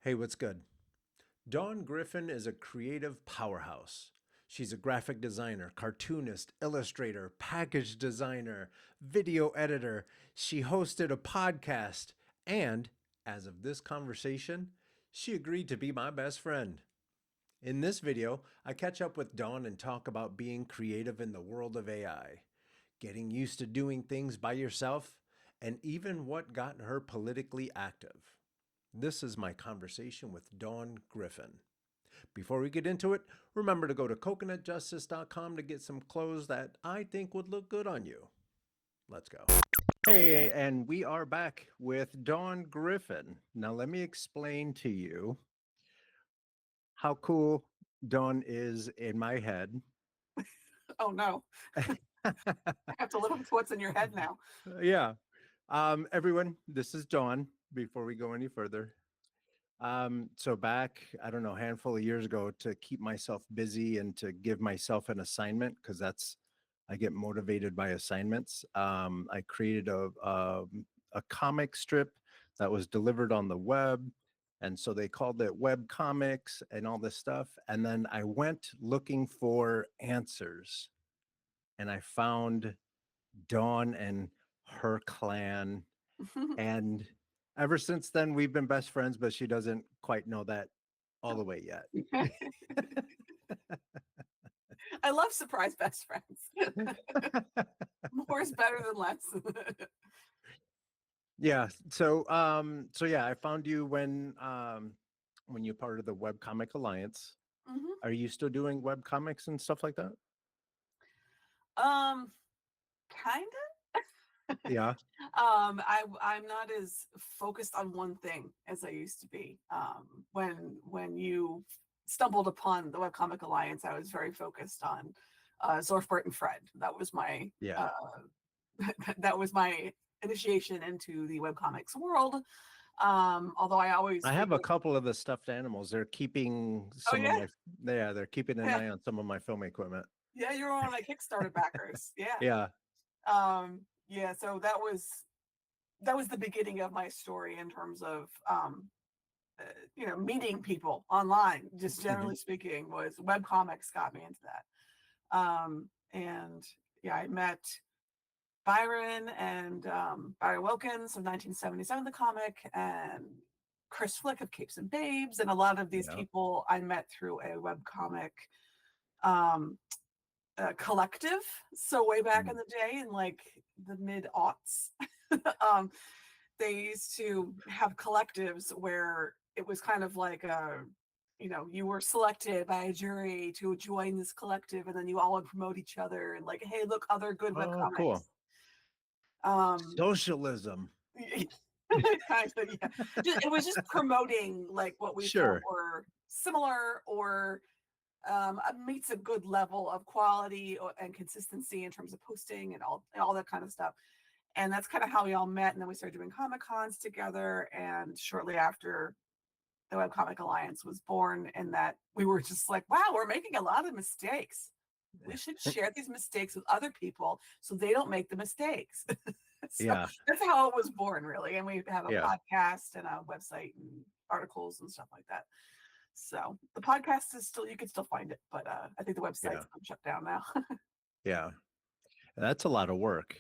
Hey, what's good? Dawn Griffin is a creative powerhouse. She's a graphic designer, cartoonist, illustrator, package designer, video editor. She hosted a podcast, and as of this conversation, she agreed to be my best friend. In this video, I catch up with Dawn and talk about being creative in the world of AI, getting used to doing things by yourself, and even what got her politically active. This is my conversation with Dawn Griffin. Before we get into it, remember to go to coconutjustice.com to get some clothes that I think would look good on you. Let's go. Hey, and we are back with Dawn Griffin. Now, let me explain to you how cool Dawn is in my head. Oh no, I have to live with what's in your head now. Yeah. Everyone, this is Dawn. Before we go any further, so back, I don't know, a handful of years ago, to keep myself busy and to give myself an assignment, because I get motivated by assignments. I created a comic strip that was delivered on the web. And so they called it webcomics and all this stuff. And then I went looking for answers and I found Dawn and her clan, and ever since then, we've been best friends, but she doesn't quite know that all the way yet. I love surprise best friends. More is better than less. Yeah. So yeah, I found you when you're part of the Webcomic Alliance. hmm Are you still doing web comics and stuff like that? Um, kind of. Yeah. I'm not as focused on one thing as I used to be. When you stumbled upon the Webcomic Alliance, I was very focused on Zorfbert and Fred. Yeah. That was my initiation into the webcomics world. Although I always I have a figured, couple of the stuffed animals. They're keeping oh some of yeah, my, yeah, they're keeping an yeah, eye on some of my film equipment. yeah, you're one of my Kickstarter backers. Yeah. Yeah. Yeah, so that was the beginning of my story in terms of meeting people online. Just Mhm. generally speaking, was webcomics got me into that. And yeah, I met Byron and Barry Wilkins of 1977, the comic, and Chris Flick of Capes and Babes, and a lot of these Yeah. people I met through a webcomic um, collective. So way back in Mm. the day, in like the mid aughts, um, they used to have collectives where it was kind of like you were selected by a jury to join this collective, and then you all would promote each other and like, hey, look, other good Oh, webcomics. cool. Um, Socialism. kind of, yeah. It was just promoting like what we felt Sure. were similar or meets a good level of quality and consistency in terms of posting and all that kind of stuff. And that's kind of how we all met. And then we started doing Comic Cons together. And shortly after, the Webcomic Alliance was born, and that we were just like, wow, we're making a lot of mistakes. We should share these mistakes with other people so they don't make the mistakes. So Yeah. that's how it was born, really. And we have a Yeah. podcast and a website and articles and stuff like that. So the podcast is still, you can still find it, but I think the Yeah. website's been shut down now. Yeah. That's a lot of work.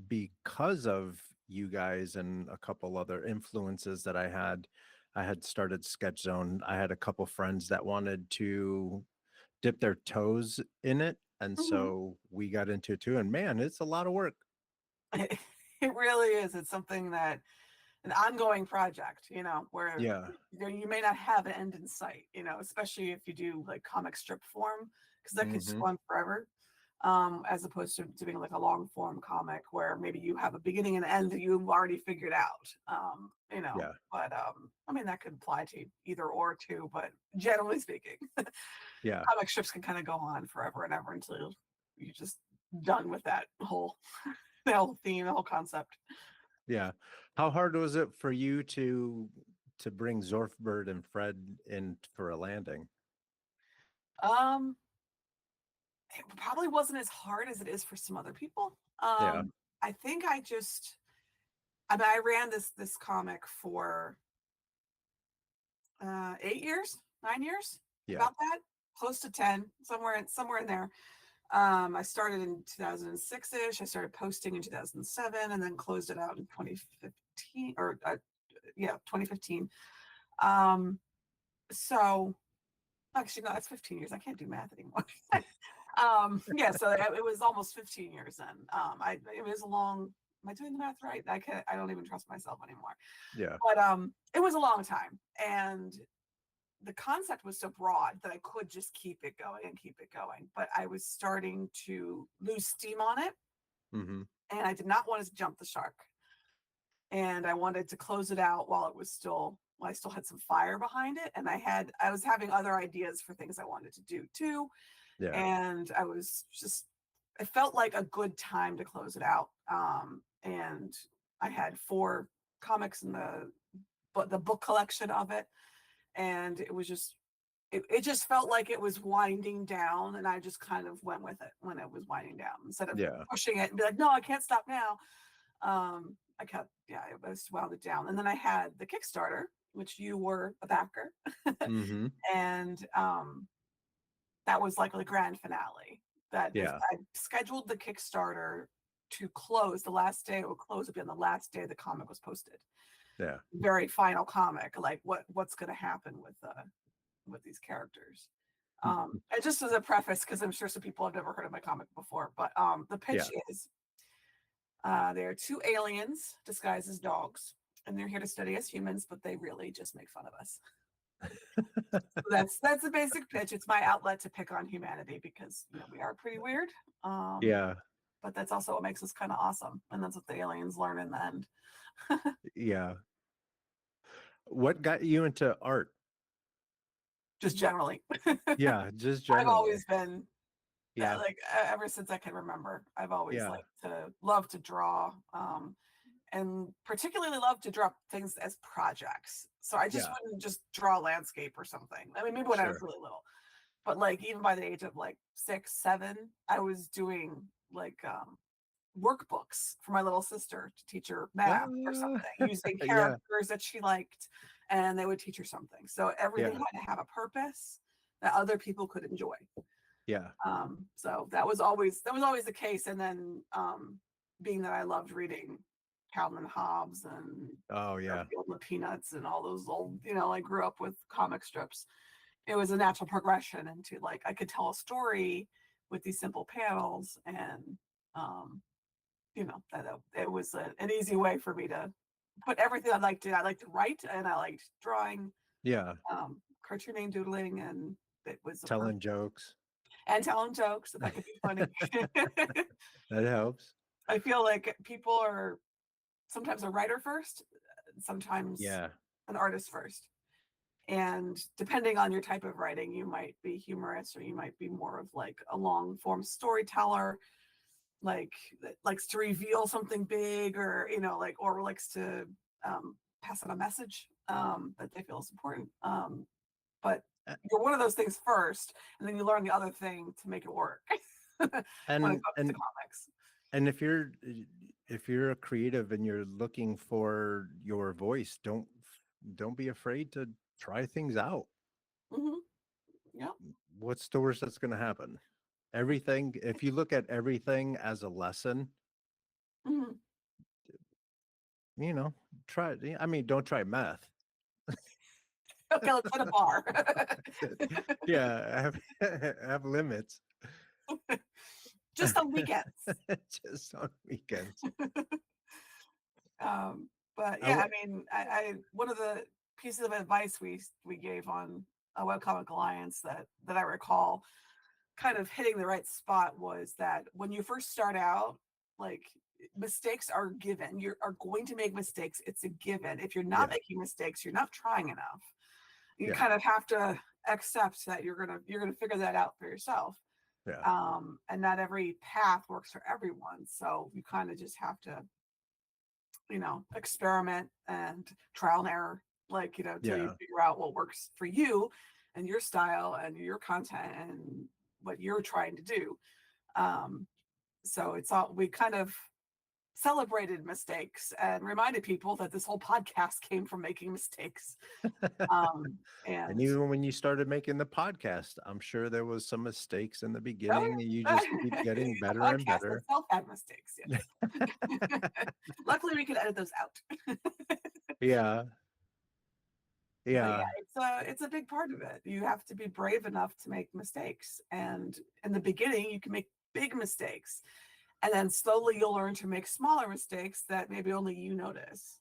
Because of you guys and a couple other influences that I had started Sketch Zone. I had a couple friends that wanted to dip their toes in it. And Mhm. so we got into it too. And man, it's a lot of work. It really is. It's something that an ongoing project, where Yeah. you may not have an end in sight, especially if you do like comic strip form, because that could just Hmm. go on forever. As opposed to doing like a long form comic where maybe you have a beginning and end that you've already figured out. Yeah. But I mean that could apply to either or too, but generally speaking, Yeah. comic strips can kind of go on forever and ever until you're just done with that whole the whole theme, the whole concept. Yeah. How hard was it for you to bring Zorfbird and Fred in for a landing? Um, it probably wasn't as hard as it is for some other people. Yeah. I think I mean, I ran this comic for 8 years, 9 years, Yeah. about that, close to 10, somewhere in there. I started in 2006-ish. I started posting in 2007 and then closed it out in 2015 or yeah, 2015. Um, so actually, no, that's 15 years. I can't do math anymore. Yeah, so it was almost 15 years then. It was a long, am I doing the math right? I don't even trust myself anymore. Yeah. But it was a long time. And the concept was so broad that I could just keep it going and keep it going. But I was starting to lose steam on it. Mm-hmm. And I did not want to jump the shark. And I wanted to close it out while I still had some fire behind it. And I was having other ideas for things I wanted to do too. Yeah. And it felt like a good time to close it out. And I had 4 comics in the book collection of it. And it just felt like it was winding down, and I just kind of went with it when it was winding down instead of Yeah. pushing it and be like, no, I can't stop now. I was wound it down. And then I had the Kickstarter, which you were a backer. Mm-hmm. And that was like the grand finale. That if Yeah. I scheduled the Kickstarter to close, the last day it would close would be on the last day the comic was posted. Yeah. Very final comic, like what's going to happen with these characters. And just as a preface, because I'm sure some people have never heard of my comic before, but the pitch Yeah. is there are 2 aliens disguised as dogs, and they're here to study us humans, but they really just make fun of us. That's the basic pitch. It's my outlet to pick on humanity because we are pretty weird. Yeah. But that's also what makes us kind of awesome, and that's what the aliens learn in the end. Yeah. What got you into art? Just generally, Yeah, just I've generally. always been Yeah. like ever since I can remember. I've always Yeah. loved to draw, and particularly love to draw things as projects. So I just Yeah. wouldn't just draw a landscape or something. I mean, maybe when I was Sure. really little, but like even by the age of like 6, 7, I was doing like workbooks for my little sister to teach her math or Ah, something using yeah. characters that she liked, and they would teach her something. So everything Yeah. had to have a purpose that other people could enjoy. Yeah. So that was always the case. And then being that I loved reading Calvin and Hobbes and Oh yeah. Garfield and the Peanuts and all those old, I grew up with comic strips. It was a natural progression into like I could tell a story with these simple panels, and it was an easy way for me to put everything I liked in. I liked to write and I liked drawing, Yeah. cartooning, doodling, and it was a Telling jokes. and telling jokes so that could be funny. That helps. I feel like people are sometimes a writer first, sometimes Yeah. an artist first. And depending on your type of writing, you might be humorous or you might be more of like a long form storyteller, like that likes to reveal something big, or or likes to pass on a message that they feel is important. But A- you're one of those things first, and then you learn the other thing to make it work when it And comes to and comics. and if you're a creative and you're looking for your voice, don't be afraid to try things out. Hmm. Yeah. What's the worst that's going to happen? Everything, if you look at everything as a lesson, Hmm. you know, try, I mean, don't try meth. Okay, let's set a bar. Yeah, have limits. Just on weekends. Just on weekends. But I yeah, w- I mean, I one of the pieces of advice we gave on a webcomic alliance that I recall kind of hitting the right spot was that when you first start out, like mistakes are given. You are going to make mistakes. It's a given. If you're not yeah, making mistakes, you're not trying enough. You yeah, kind of have to accept that you're gonna figure that out for yourself. yeah, And not every path works for everyone. So you kind of just have to, experiment and trial and error, like, till you yeah, figure out what works for you and your style and your content and what you're trying to do. So it's all, we kind of celebrated mistakes and reminded people that this whole podcast came from making mistakes. And And even when you started making the podcast, I'm sure there was some mistakes in the oh beginning, and you yeah, just keep getting the better and podcast better. itself had mistakes. Yes. Luckily, we could edit those out. Yeah. But Yeah. yeah, it's a big part of it. You have to be brave enough to make mistakes, and in the beginning, you can make big mistakes, and then slowly you'll learn to make smaller mistakes that maybe only you notice.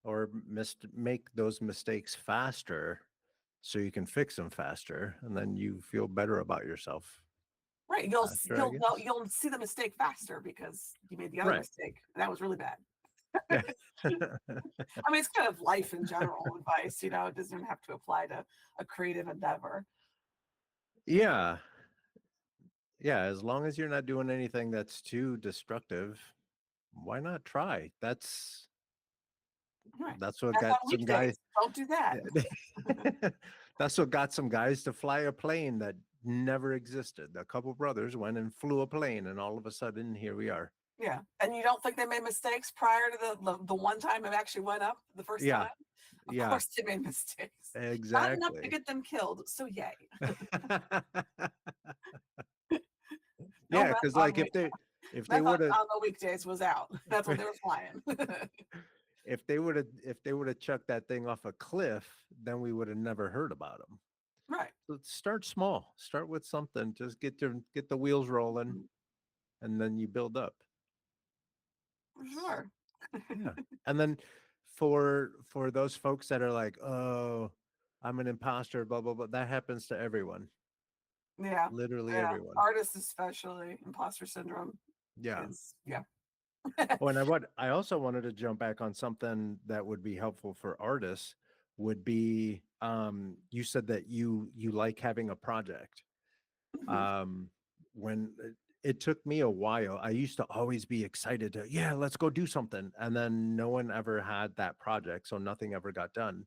Or make those mistakes faster so you can fix them faster, and then you feel better about yourself Right? faster, I guess. You'll see the mistake faster because you made the other Right. mistake. That was really bad. Yeah. I mean, it's kind of life in general advice. It doesn't have to apply to a creative endeavor. Yeah. Yeah. As long as you're not doing anything that's too destructive, why not try? Right. That's what That's got on some guys. weekdays. Don't do that. That's what got some guys to fly a plane that never existed. A couple brothers went and flew a plane, and all of a sudden, here we are. Yeah. And you don't think they made mistakes prior to the one time it actually went up the first Yeah. time? Of Yeah. course they made mistakes. Not enough to Exactly. get them killed. So yay. No Yeah, meth because on like week if they meth would have on the weekdays was out. That's what they were flying. if they would have chucked that thing off a cliff, then we would have never heard about them. Right. So start small. Start with something. Just get the wheels rolling, and then you build up. For sure. Yeah. And then for those folks that are like, oh, I'm an imposter, blah blah blah, that happens to everyone. Yeah. Literally Yeah. everyone. Artists especially, imposter syndrome Yeah. is yeah. Oh, and I also wanted to jump back on something that would be helpful for artists would be you said that you like having a project. Mhm. Um when it took me a while, I used to always be excited to, yeah, let's go do something. And then no one ever had that project, so nothing ever got done.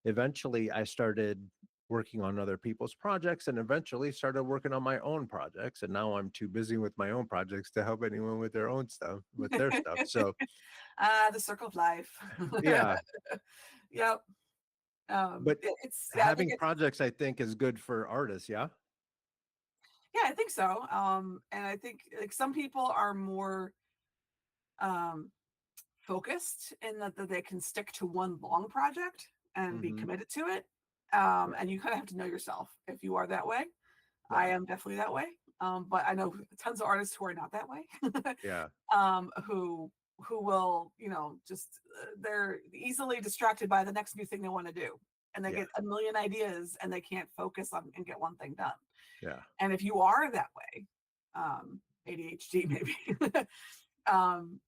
Eventually I started working on other people's projects and eventually started working on my own projects, and now I'm too busy with my own projects to help anyone with their own stuff, with their stuff. So The circle of life. yeah, Yep. but I think having it's projects I think is good for artists. Yeah. yeah, I think so. And I think like some people are more um focused in that they can stick to one long project and be Hmm. committed to it. Right. And you kind of have to know yourself if you are that way. I Yeah. am definitely that way. But I know tons of artists who are not that way. Yeah. Who will, just they're easily distracted by the next new thing they want to do. And they Yeah. get a million ideas and they can't focus on and get one thing done. Yeah. And if you are that way, ADHD maybe,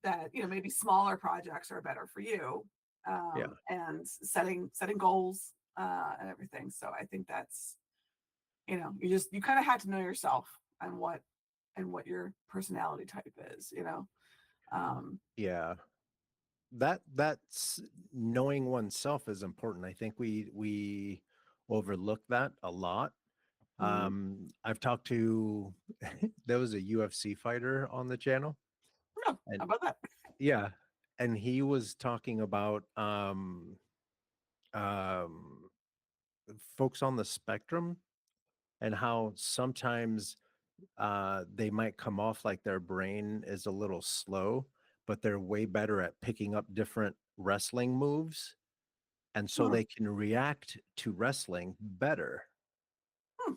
that maybe smaller projects are better for you, Yeah. and setting goals and everything. So I think that's you kind of have to know yourself and what your personality type is. Um, Yeah. That's knowing oneself is important. I think we overlook that a lot. mhm. I've talked to there was a UFC fighter on the channel, Yeah, and how about that? yeah, and he was talking about um folks on the spectrum and how sometimes they might come off like their brain is a little slow, but they're way better at picking up different wrestling moves. And so Hmm, they can react to wrestling better. hmm.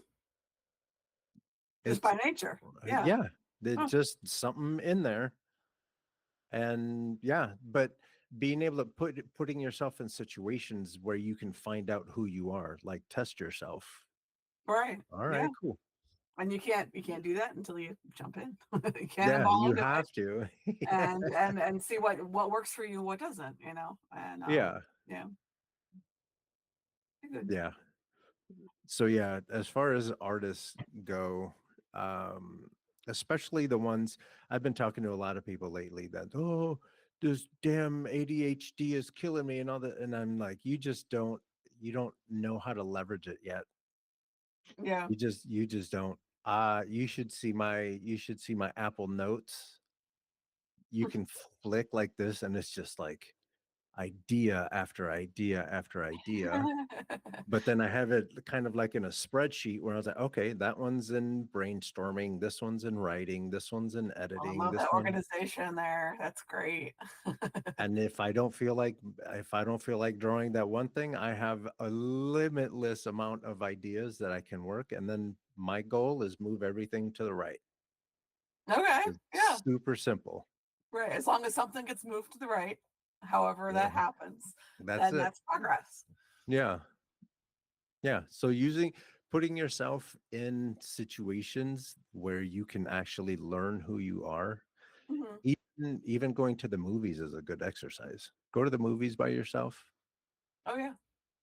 Just It's, by nature. Yeah. yeah, there's Oh, just something in there. And yeah, but being able to putting yourself in situations where you can find out who you are, like test yourself. right. All Yeah. right, cool. And you can't do that until you jump in. You Yeah, cannonball you into it have to. and see what works for you, what doesn't. And Yeah, yeah, good. yeah. So yeah, as far as artists go, especially the ones I've been talking to a lot of people lately that, oh, this damn ADHD is killing me and all that, and I'm like, you don't know how to leverage it yet. Yeah. You just don't. You should see my Apple Notes. you can flick like this, and it's just like idea after idea after idea. But then I have it kind of like in a spreadsheet where I was like, okay, that one's in brainstorming, this one's in writing, this one's in I editing, love this that one. organization there. That's great. And if I don't feel like drawing that one thing, I have a limitless amount of ideas that I can work. And then my goal is move everything to the right. Okay. It's Yeah. super simple. Right. As long as something gets moved to the right, however Yeah, that happens, that's then it. that's progress. Yeah. Yeah. So putting yourself in situations where you can actually learn who you are. Hmm. Even going to the movies is a good exercise. Go to the movies by yourself. Oh yeah,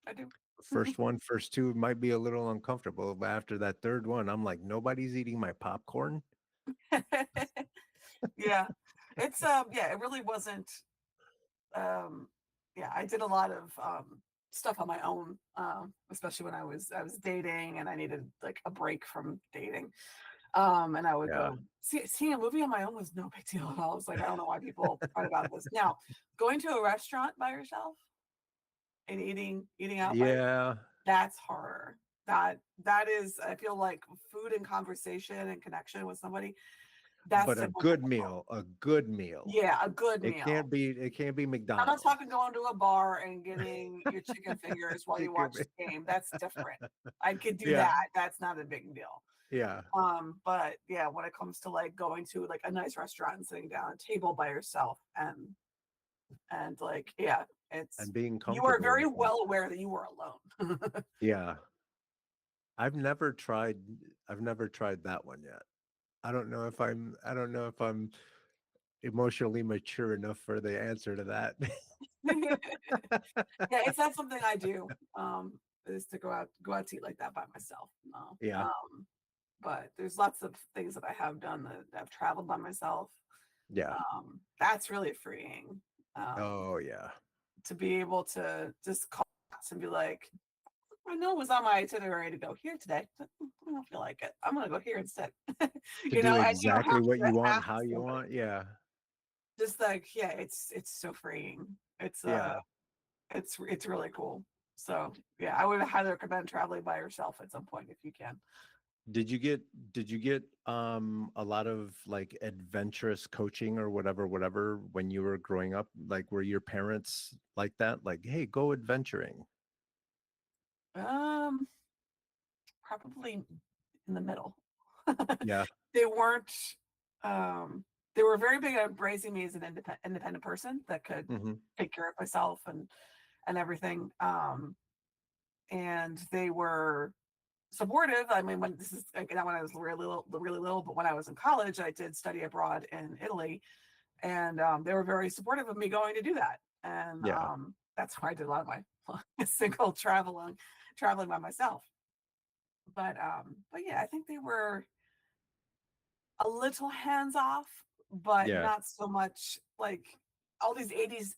I do. First one, first two might be a little uncomfortable, but after that third one, I'm like, nobody's eating my popcorn. Yeah. It's yeah, it really wasn't um yeah, I did a lot of stuff on my own, especially when I was dating and I needed like a break from dating. And I would Yeah. go seeing a movie on my own was no big deal at all. I was like, I don't know why people fight about this. Now, going to a restaurant by yourself and eating out by yourself, Yeah. that's harder. That is, I feel like food and conversation and connection with somebody, that's But the most difficult. a good meal. Yeah, a good meal. It can't be I'm not McDonald's. talking going to a bar and getting your chicken fingers while you Chicken watch the game. That's different. I could do Yeah. that. That's not a big deal. Yeah. But yeah, when it comes to like going to like a nice restaurant and sitting down at a table by yourself and like, yeah, it's And being you are comfortable very with that. well aware that you are alone. Yeah. I've never tried I've never tried that one yet. I don't know if I'm emotionally mature enough for the answer to that. Yeah, it's not something I do. Is to go out to eat like that by myself. No. Yeah. But there's lots of things that I have done that I've traveled by myself. Yeah. That's really freeing. Um, Oh yeah. to be able to just call and be like, I know it was on my itinerary to go here today, but I don't feel like it. I'm gonna go here instead. To do And you don't exactly have what to you want, ask how you somebody. want. Yeah. Just like, yeah, it's so freeing. It's Yeah. it's really cool. So yeah, I would highly recommend traveling by yourself at some point if you can. Did you get a lot of like adventurous coaching or whatever when you were growing up? Like were your parents like that? Like, hey, go adventuring. Um, Probably in the middle. Yeah. They weren't. Um, they were very big at raising me as an independent person that could Hmm. take care of myself and everything. And they were supportive. I mean, when this is like, not when I was really little, but when I was in college, I did study abroad in Italy, and they were very supportive of me going to do that. And Yeah. that's why I did a lot of my single traveling by myself. But yeah, I think they were a little hands off, but Yeah. not so much like all these 80s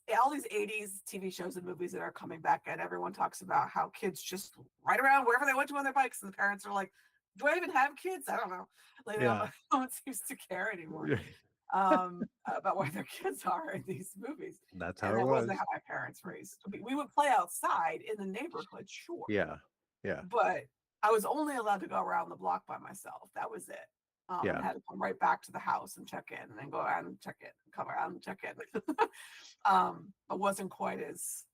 TV shows and movies that are coming back, and everyone talks about how kids just ride around wherever they want to on their bikes, and the parents are like, do I even have kids? I don't know. Like Yeah. no one seems to care anymore about where their kids are in these movies. That's And how it that wasn't was. how my parents raised me. We would play outside in the neighborhood, sure, Yeah. Yeah. but I was only allowed to go around the block by myself. That was it. And Yeah. had to come right back to the house and check in, and then go around and check in, come around and check in. But wasn't quite as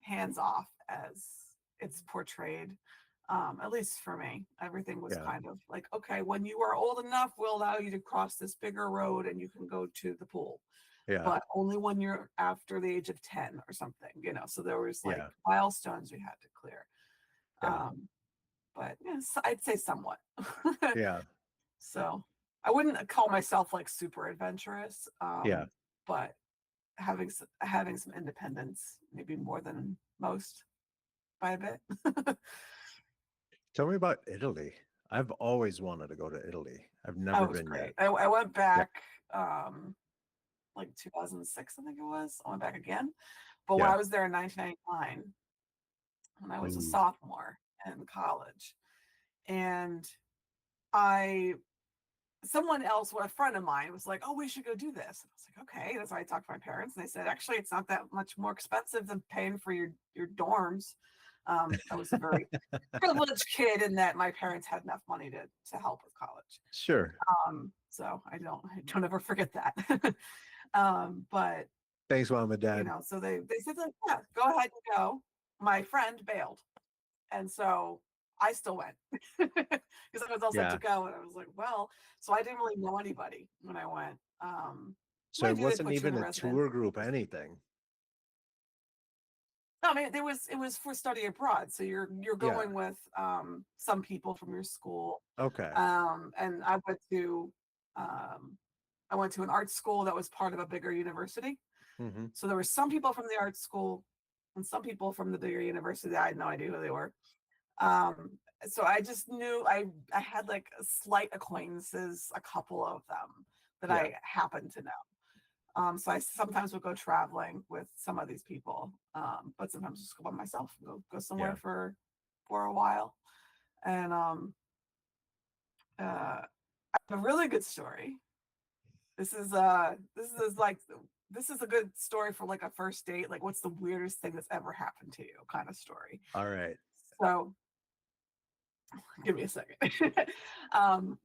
hands off as it's portrayed. At least for me, everything was Yeah. kind of like, okay, when you are old enough, we'll allow you to cross this bigger road and you can go to the pool, Yeah. but only when you're after the age of 10 or something. So there was like Yeah. milestones we had to clear. Yeah. But yes, I'd say somewhat. Yeah. So I wouldn't call myself like super adventurous, Yeah. but having some independence, maybe more than most by a bit. Tell me about Italy. I've always wanted to go to Italy. I've That never was been yet. great. I went Yeah. back like 2006, I think it was. I went back again, but when Yeah. I was there in 1999, when I was a Ooh. sophomore in college, and I someone else, a friend of mine, was like, "Oh, we should go do this." And I was like, "Okay." That's why I talked to my parents, and they said, "Actually, it's not that much more expensive than paying for your dorms." I was a very privileged kid in that my parents had enough money to help with college. Sure. So I don't ever forget that. But Thanks, mom and dad. so they said like, yeah, go ahead and go. My friend bailed, and so I still went because I was all set to Yeah. go, and I was like, well, so I didn't really know anybody when I went. So it Mind you, they wasn't put you in even a a residence. tour group, anything. No, I mean it was for study abroad, so you're Yeah. going with some people from your school, Okay. and um, I went to an art school that was part of a bigger university. Mm-hmm. So there were some people from the art school and some people from the bigger university. I had no idea who they were. Um, so I just knew I had like slight acquaintances, a couple of them that Yeah. I happened to know. So I sometimes would go traveling with some of these people, but sometimes just go by myself, go somewhere Yeah. for a while. And I have a really good story. This is like this is a good story for like a first date. Like, what's the weirdest thing that's ever happened to you? Kind of story. All right. So, give me a second. um,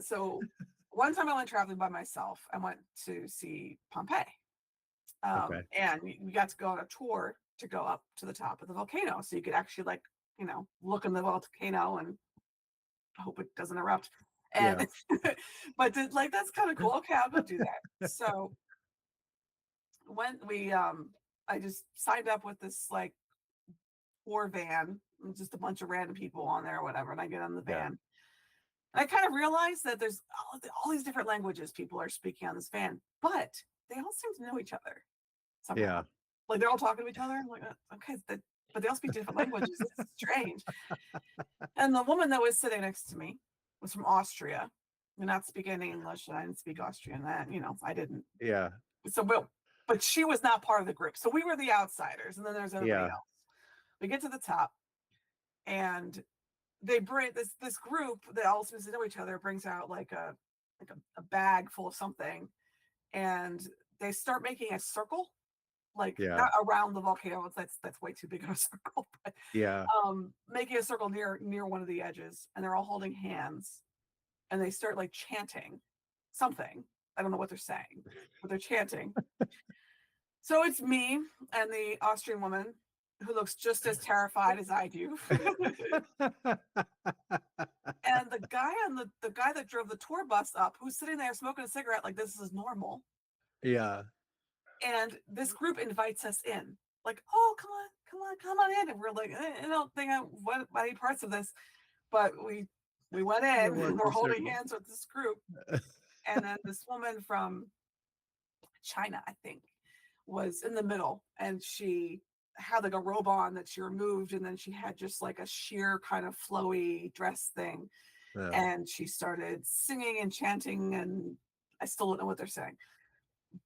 so one time I went traveling by myself. I went to see Pompeii, Okay. and we got to go on a tour to go up to the top of the volcano, so you could actually like look in the volcano and hope it doesn't erupt. Yeah. And but like that's kind of cool. Okay, I'll go do that. So when I just signed up with this like tour van, just a bunch of random people on there or whatever, and I get on the Yeah. van. And I kind of realized that there's all these different languages people are speaking on this van, but they all seem to know each other somehow. Yeah. Like they're all talking to each other. I'm like, okay, but they all speak different languages. This is strange. And the woman that was sitting next to me was from Austria. Did not speak any English, and I didn't speak Austrian. That I didn't. Yeah. So, but she was not part of the group. So we were the outsiders, and then there's everybody Yeah. else. We get to the top, and they bring this group that all seems to know each other brings out like a bag full of something, and they start making a circle, like Yeah. not around the volcano. That's way too big of a circle, but Yeah. making a circle near one of the edges, and they're all holding hands, and they start like chanting something. I don't know what they're saying, but they're chanting. So it's me and the Austrian woman who looks just as terrified as I do. And the guy that drove the tour bus up, who's sitting there smoking a cigarette like this is normal. Yeah. And this group invites us in, like, oh, come on in. And we're like, I don't think I want any parts of this. But we went in and we're holding hands with this group. And then this woman from China, I think, was in the middle, and she had like a robe on that she removed, and then she had just like a sheer kind of flowy dress thing, Yeah. and she started singing and chanting, and I still don't know what they're saying.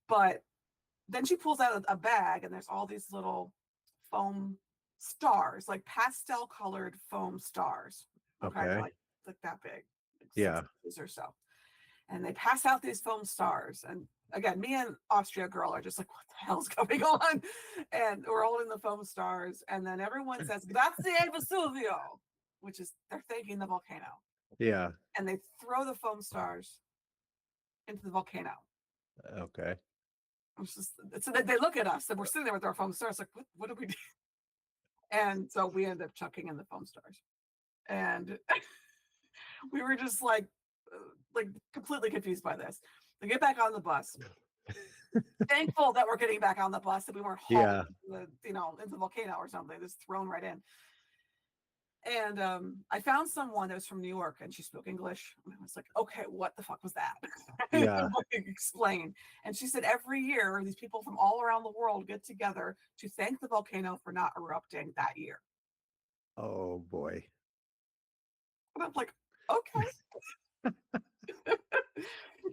But then she pulls out a bag, and there's all these little foam stars, like pastel colored foam stars. Okay, they're Okay. like that big, like Yeah. 6 inches or so. And they pass out these foam stars. And again, me and Austria girl are just like, what the hell's going on? And we're holding the foam stars. And then everyone says, Grazie Vesuvio, which is they're thanking the volcano. Yeah. And they throw the foam stars into the volcano. Okay. So they look at us and we're sitting there with our foam stars, like, what do we do? And so we end up chucking in the foam stars. And we were just like completely confused by this. We get back on the bus. Thankful that we're getting back on the bus, that we weren't hauled into the volcano or something, just thrown right in. And I found someone that was from New York, and she spoke English. And I was like, okay, what the fuck was that? Yeah. Explain. And she said every year these people from all around the world get together to thank the volcano for not erupting that year. Oh boy. And I'm like, okay.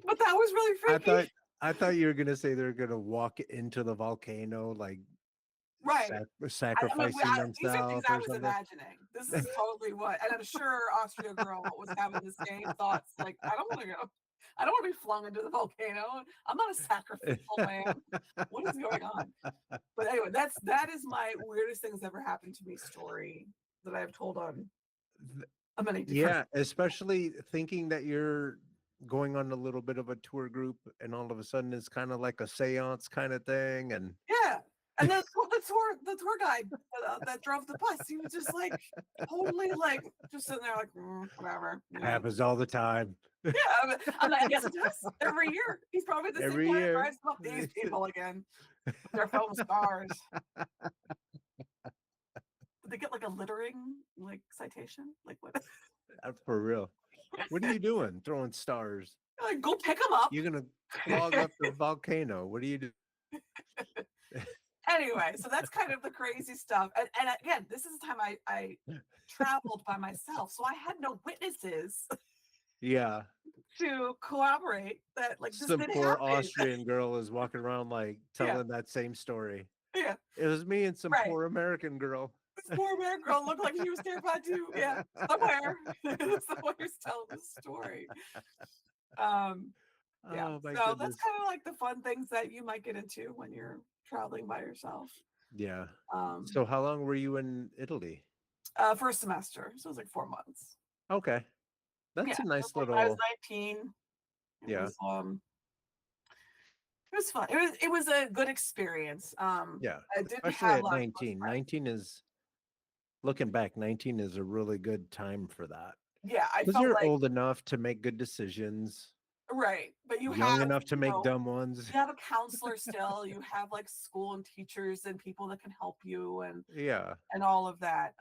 But that was really freaky. I thought you were gonna say they're gonna walk into the volcano like Right. sacrificing These are themselves things I or was something. imagining. This is totally what, and I'm sure Austria girl was having the same thoughts. Like, I don't want to go. I don't want to be flung into the volcano. I'm not a sacrificial lamb. What is going on? But anyway, that is my weirdest things ever happened to me story that I've told on many different. Yeah, especially thinking that you're going on a little bit of a tour group and all of a sudden it's kind of like a seance kind of thing. And Yeah. And then the tour guide that drove the bus, he was just like totally like just sitting there like whatever. happens all the time. Yeah, I'm like, I guess it does every year. He's probably the same Every guy that year. drives up these people again with their foam scars. Did they get like a littering like citation? Like what? For real. What are you doing? Throwing stars. Like go pick them up. You're gonna clog up the volcano. What do you do? Anyway, so that's kind of the crazy stuff. And again, this is the time I traveled by myself, so I had no witnesses Yeah. to corroborate that like this Some didn't poor happen. Austrian girl is walking around like telling that same story. Yeah. It was me and some Right. poor American girl. This poor American girl looked like she was terrified too. Yeah, somewhere. Somewhere's telling this story. Yeah. Oh my So goodness. that's kind of like the fun things that you might get into when you're traveling by yourself. Yeah. So how long were you in Italy? First semester. So it was like 4 months. Okay. That's a nice little. I was 19. It Yeah. was, it was fun. It was a good experience. Yeah. I didn't Especially have at a lot of 19. 19 is, looking back, 19 is a really good time for that. Yeah, I Because felt you're like old enough to make good decisions. right, but you Young have enough to make dumb ones. you have a counselor still. You have like school and teachers and people that can help you and Yeah. all of that.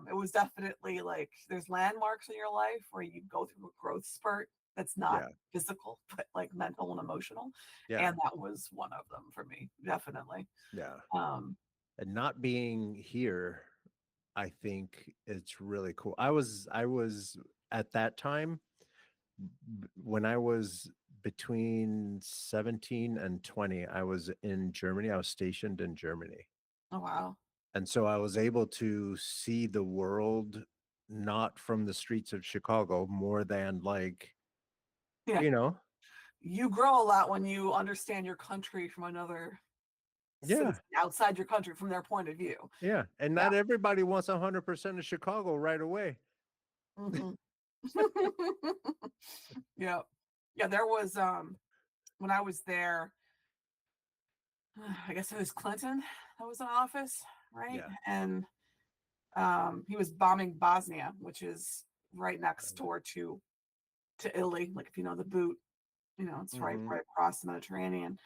It was definitely like there's landmarks in your life where you go through a growth spurt that's not physical, but like mental and emotional. Yeah. And that was one of them for me, definitely. Yeah. And not being here, I think it's really cool. I was at that time when I was between 17 and 20, I was in Germany. I was stationed in Germany. Oh wow. And so I was able to see the world not from the streets of Chicago, more than like, you know. You grow a lot when you understand your country from another citizen outside your country from their point of view. Yeah. And not everybody wants 100% of Chicago right away. Mm-hmm. Yeah. There was when I was there, I guess it was Clinton that was in office, right? And he was bombing Bosnia, which is right next door to Italy. Like if you know the boot, it's right across the Mediterranean.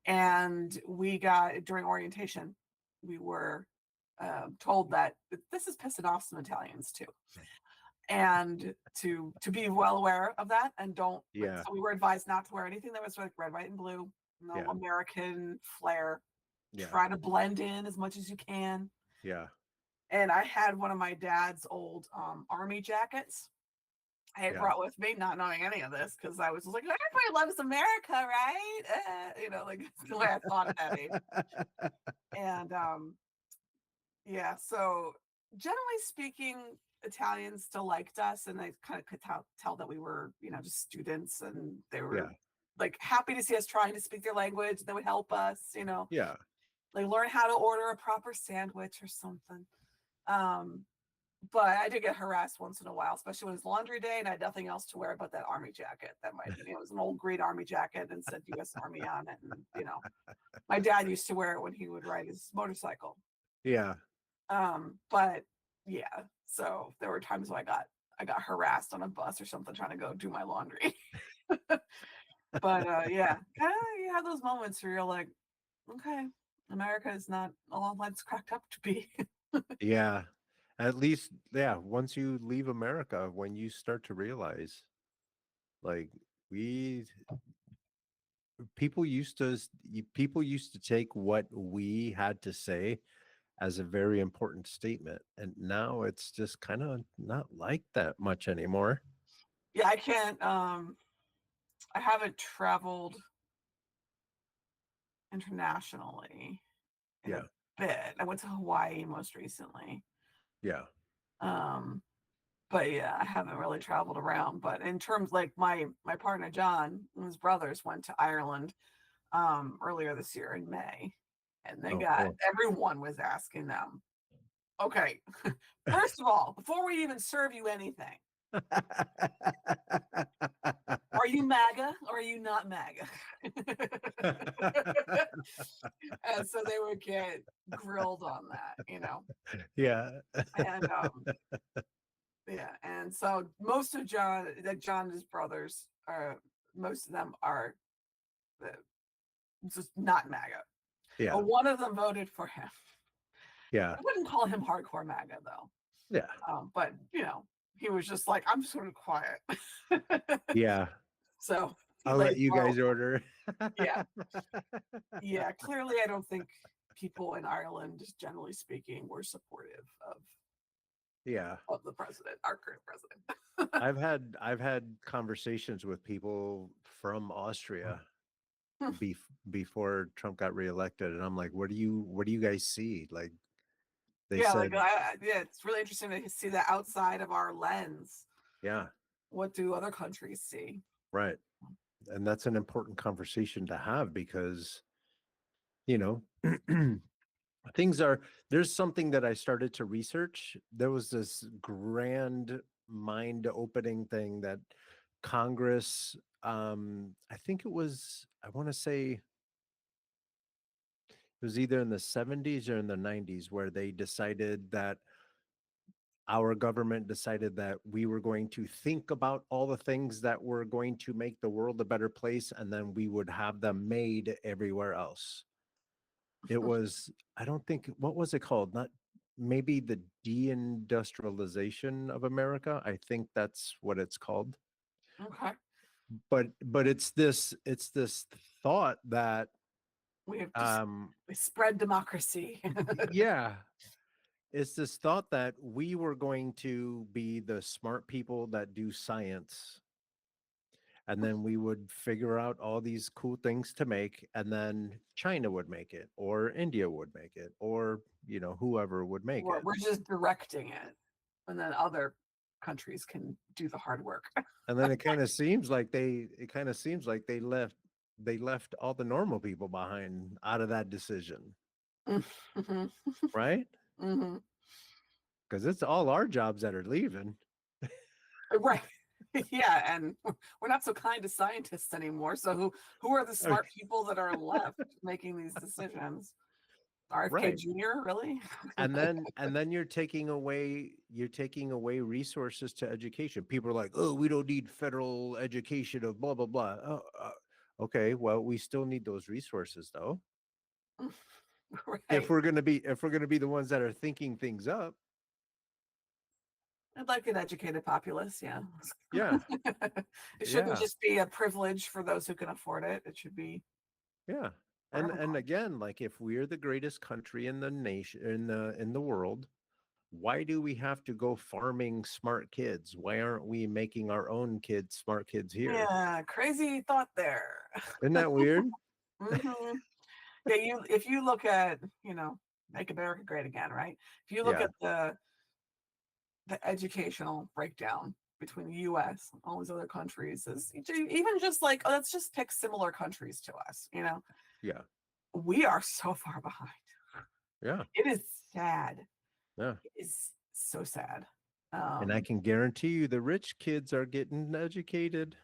And we got during orientation, we were told that this is pissing off some Italians too, and to be well aware of that and don't. So we were advised not to wear anything that was like red, white, and blue. No American flair. Try to blend in as much as you can. Yeah. And I had one of my dad's old army jackets. I had brought with me, not knowing any of this, because I was like, everybody loves America, right? Like the way I thought at that age. And so generally speaking, Italians still liked us, and they kind of could tell that we were, just students, and they were like happy to see us trying to speak their language. They would help us, like learn how to order a proper sandwich or something. But I did get harassed once in a while, especially when it was laundry day and I had nothing else to wear but that army jacket. That it was an old green army jacket and said U.S. Army on it. And my dad used to wear it when he would ride his motorcycle. Yeah. But yeah, so there were times when I got harassed on a bus or something trying to go do my laundry. But you have those moments where you're like, okay, America is not all that's cracked up to be. Yeah. At least, once you leave America, when you start to realize, like, people used to take what we had to say as a very important statement, and now it's just kind of not like that much anymore. Yeah, I can't. I haven't traveled internationally in a bit. I went to Hawaii most recently. Yeah. But yeah, I haven't really traveled around. But in terms like my partner John and his brothers went to Ireland earlier this year in May, and they Oh, got cool. everyone was asking them, okay, first of all, before we even serve you anything, are you MAGA or are you not MAGA? And so they would get grilled on that. Yeah. And yeah, and so most of John's brothers are most of them are uh, just not MAGA. Yeah. But one of them voted for him. Yeah. I wouldn't call him hardcore MAGA though. Yeah. But he was just like, I'm sort of quiet. Yeah. So he I'll let laid you low. guys order. Yeah. Yeah. Clearly, I don't think people in Ireland, generally speaking, were supportive Yeah. of the president, our current president. I've had conversations with people from Austria before Trump got reelected, and I'm like, what do you guys see? Like they Yeah, said, yeah, it's really interesting to see that outside of our lens. yeah, What do other countries see? right. And that's an important conversation to have because, you know, things are there's something that I started to research. There was this grand mind opening thing that Congress, I think I want to say it was either in the 70s or in the 90s where they decided that our government decided that we were going to think about all the things that were going to make the world a better place, and then we would have them made everywhere else. It was, I don't think, what was it called? Not maybe the deindustrialization of America. I think that's what it's called. Okay. But it's this thought that We have just um we spread democracy. yeah, it's this thought that we were going to be the smart people that do science, and then we would figure out all these cool things to make, and then China would make it, or India would make it, or whoever would make it. We're just directing it, and then other countries can do the hard work. And then it kind of seems like they left all the normal people behind out of that decision, Mhm. right? Mhm. Because it's all our jobs that are leaving. Right. Yeah, and we're not so kind to scientists anymore. So who are the Okay, smart people that are left making these decisions? RFK right. Jr., really? And then you're taking away resources to education. People are like, oh, we don't need federal education of blah blah blah. Oh, okay, well, we still need those resources though. If Right. we're gonna be the ones that are thinking things up. I'd like an educated populace, yeah. Yeah, It shouldn't yeah, just be a privilege for those who can afford it. It should be yeah. for And everyone. again, like if we're the greatest country in the nation in the world, why do we have to go farming smart kids? Why aren't we making our own kids smart kids here? Yeah, crazy thought there. Isn't that weird? Hmm. Yeah, if you look at, make America great again, right? If you look Yeah, at the educational breakdown between the US and all these other countries, is even just like, let's just pick similar countries to us, yeah, we are so far behind. yeah, It is sad. yeah. It is so sad. And I Um, can guarantee you the rich kids are getting educated,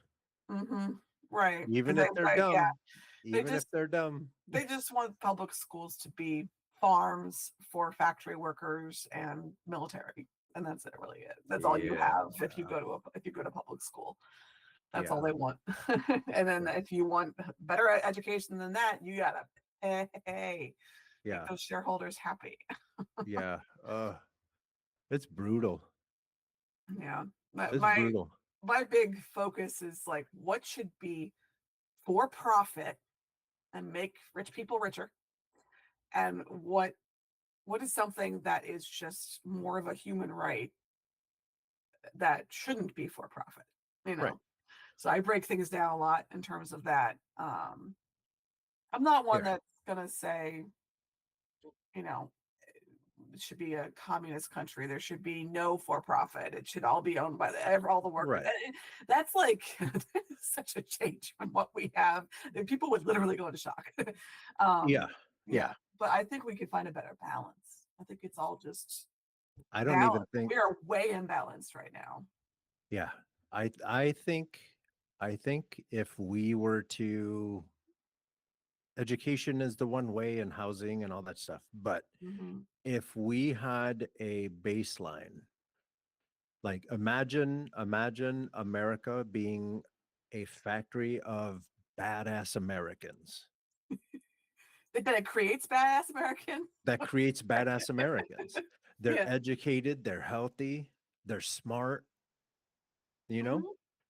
mhm, right. even Because if they're yeah, dumb. they Even if just they're dumb. they just want public schools to be farms for factory workers and military, and that's it. Really, that's all you Yeah, have if you go to public school. That's all yeah, they want. And then yeah, if you want better education than that, you gotta pay. Make yeah, those shareholders happy. yeah. It's brutal. Yeah. My It's my brutal. my big focus is like what should be for profit and make rich people richer, and what is something that is just more of a human right that shouldn't be for profit, you Right. know. So I break things down a lot in terms of that. I'm not one Yeah. that's gonna say, you know, it should be a communist country. There should be no for profit. It should all be owned by all the workers. Right. That's like such a change from what we have. People would literally go into shock. Yeah. Yeah, Yeah. but I think we could find a better balance. I think it's all just I don't even balance. think, We are way imbalanced right now. yeah. I think if we were to, education is the one way, and housing and all that stuff, but Hmm. if we had a baseline, like imagine America being a factory of badass Americans That it creates badass American. that creates badass Americans. They're Yeah. educated, they're healthy, they're smart, you know? Hmm.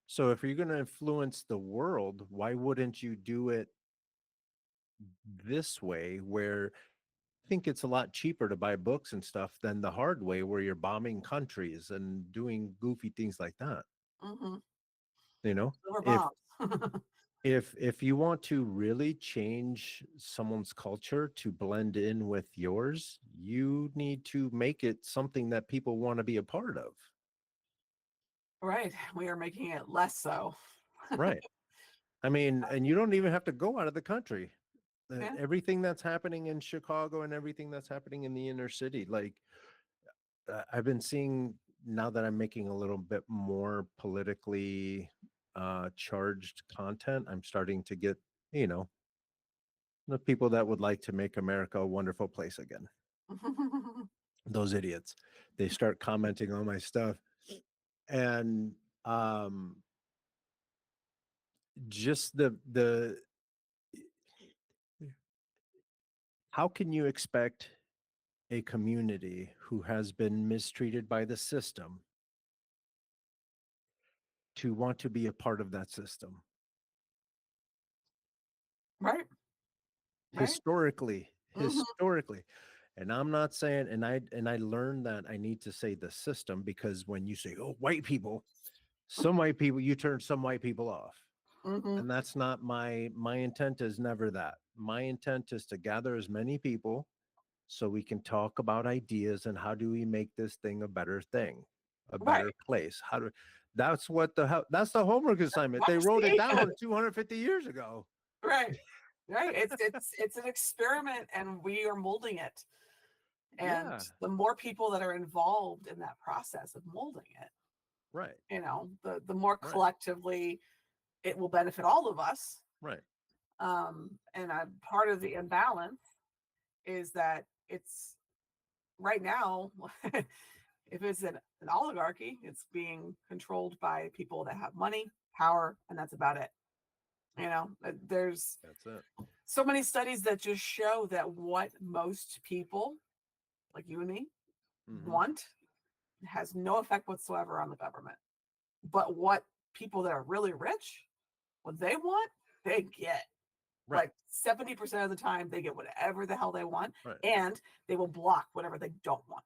So if you're going to influence the world, why wouldn't you do it this way, where I think it's a lot cheaper to buy books and stuff than the hard way where you're bombing countries and doing goofy things like that, Hmm. you know? Silver If bombs. if you want to really change someone's culture to blend in with yours, you need to make it something that people want to be a part of. Right. We are making it less so. Right. I mean, and you don't even have to go out of the country. Yeah. Everything that's happening in Chicago and everything that's happening in the inner city, like I've been seeing, now that I'm making a little bit more politically charged content, I'm starting to get, you know, the people that would like to make America a wonderful place again. Those idiots. They start commenting on my stuff. And um just the how can you expect a community who has been mistreated by the system to want to be a part of that system? Right. Right. Historically, Hmm. historically. And I'm not saying, and I learned that I need to say the system, because when you say, oh, white people, some white people, you turn some white people off. Hmm. And that's not my intent. Is never that. My intent is to gather as many people so we can talk about ideas and how do we make this thing a better thing, a Right. better place. How do That's what that's the homework assignment. What They you wrote it see? down 250 years ago. Right. Right. It's an experiment, and we are molding it. And Yeah, the more people that are involved in that process of molding it, right, the more right, collectively it will benefit all of us. right. And part of the imbalance is that it's right now, if it's an oligarchy, it's being controlled by people that have money, power, and that's about it. There's That's it. so many studies that just show that what most people, like you and me, Hmm. want has no effect whatsoever on the government. But what people that are really rich, what they want, they get. Right, Like 70% of the time, they get whatever the hell they want, right, and they will block whatever they don't want.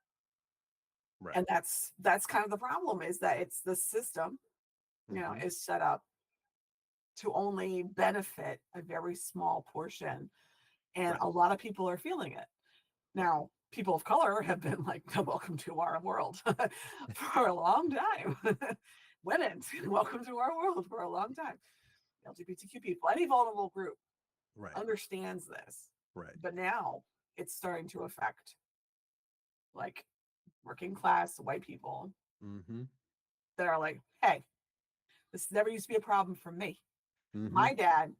right. And that's kind of the problem, is that it's the system, Hmm. is set up to only benefit a very small portion. And Right, a lot of people are feeling it. right, Now, people of color have been like, welcome to our world for a long time. Women, welcome to our world for a long time. LGBTQ people, any vulnerable group right, understands this. right. But now it's starting to affect like working class white people Hmm. that are like, hey, this never used to be a problem for me. Hmm. My dad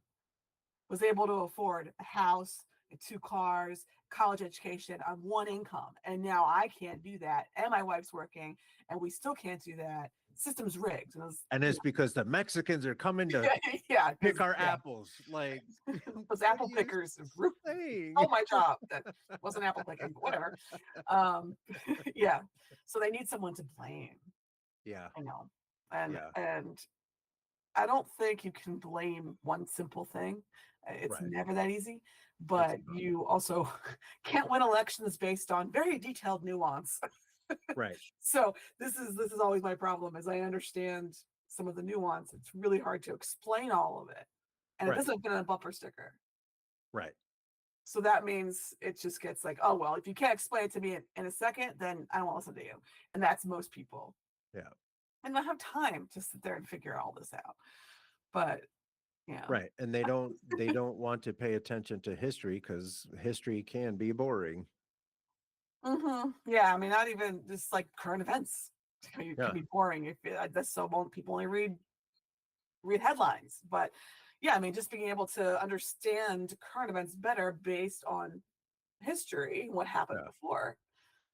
was able to afford a house and two cars, college education on one income. And now I can't do that. And my wife's working and we still can't do that. System's rigged. And it was, And it's because the Mexicans are coming to yeah, pick because our apples. Like, those what are apple you pickers saying? stole my job. That wasn't apple picking, but whatever. Um, yeah. So they need someone to blame, Yeah, I know. And yeah, and I don't think you can blame one simple thing. It's right. never that easy, It's but not. you also can't win elections based on very detailed nuance. Right, So this is always my problem, is I understand some of the nuance. It's really hard to explain all of it. And it right, doesn't fit on a bumper sticker. right. So that means it just gets like, oh, well, if you can't explain it to me in a second, then I won't listen to you. And that's most people. Yeah. And I have time to sit there and figure all this out. But yeah. Right. And they don't want to pay attention to history because history can be boring. Yeah. I mean, not even just like current events. It Yeah. can be boring if that's so people only read headlines. But yeah, I mean, just being able to understand current events better based on history, what happened Yeah. before.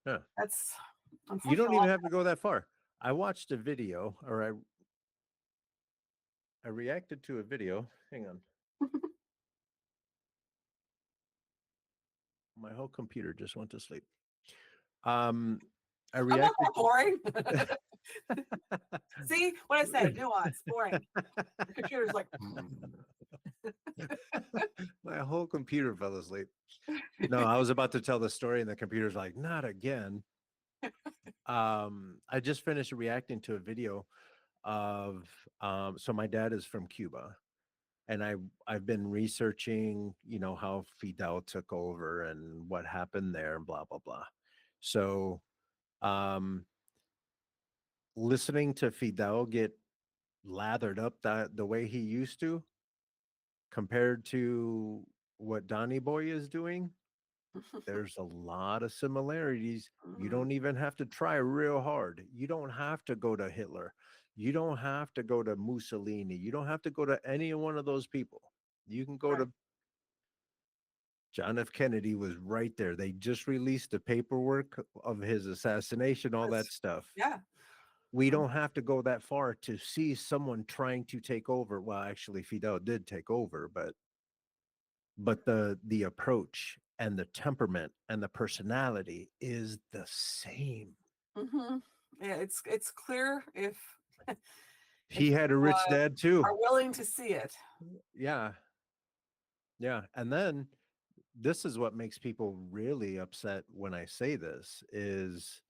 Yeah. That's You don't unfortunately. even have to go that far. I watched a video, or I reacted to a video. Hang on. My whole computer just went to sleep. Um, I I'm not reacted. that boring. See what I say? Nuance, boring. The computer's like, My whole computer fell asleep. No, I was about to tell the story, and the computer's like, not again. I just finished reacting to a video of so my dad is from Cuba, and I've been researching, how Fidel took over and what happened there and blah blah blah. So um listening to Fidel get lathered up that the way he used to compared to what Donny Boy is doing, there's a lot of similarities. You mm, don't even have to try real hard. You don't have to go to Hitler. You don't have to go to Mussolini. You don't have to go to any one of those people. You can go right. to John F. Kennedy was right there. They just released the paperwork of his assassination, all that stuff. Yeah. We don't have to go that far to see someone trying to take over. Well, actually, Fidel did take over, but the approach and the temperament and the personality is the same. hmm Yeah, it's clear if He had a you rich dad too. are willing to see it. Yeah, yeah. And then this is what makes people really upset when I say this is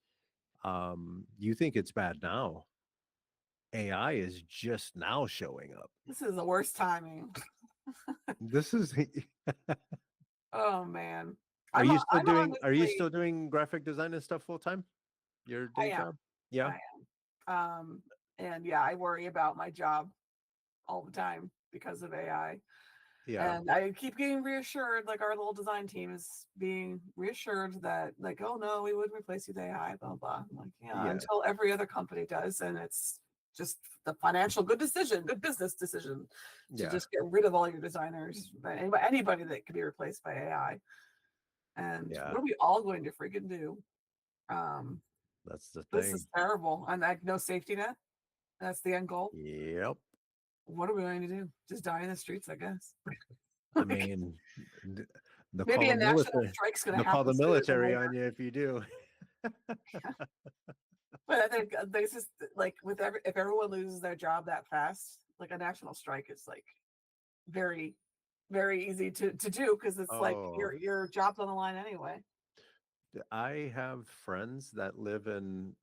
you think it's bad now. AI is just now showing up. This is the worst timing. This is Oh man, I'm are you honestly, still doing graphic design and stuff full time? Your I day am, job? Yeah. I am, and yeah, I worry about my job all the time because of AI. Yeah. And I keep getting reassured, like our little design team is being reassured that, like, oh no, we wouldn't replace you with AI, blah blah. I'm like, yeah, Yeah. until every other company does, and it's just the financial good decision, good business decision to Yeah. just get rid of all your designers, anybody that can be replaced by AI. And Yeah. what are we all going to freaking do? Um, That's the this is thing. terrible, and like no safety net. That's the end goal. Yep. What are we going to do? Just die in the streets, I guess. I Like, mean, th- they'll call maybe the a national military. strike's going They'll to call happen the sooner than military later. on you if you do. But I think this is like with if everyone loses their job that fast, like a national strike is like very, very easy to do because it's like Oh, your job's on the line anyway. I have friends that live in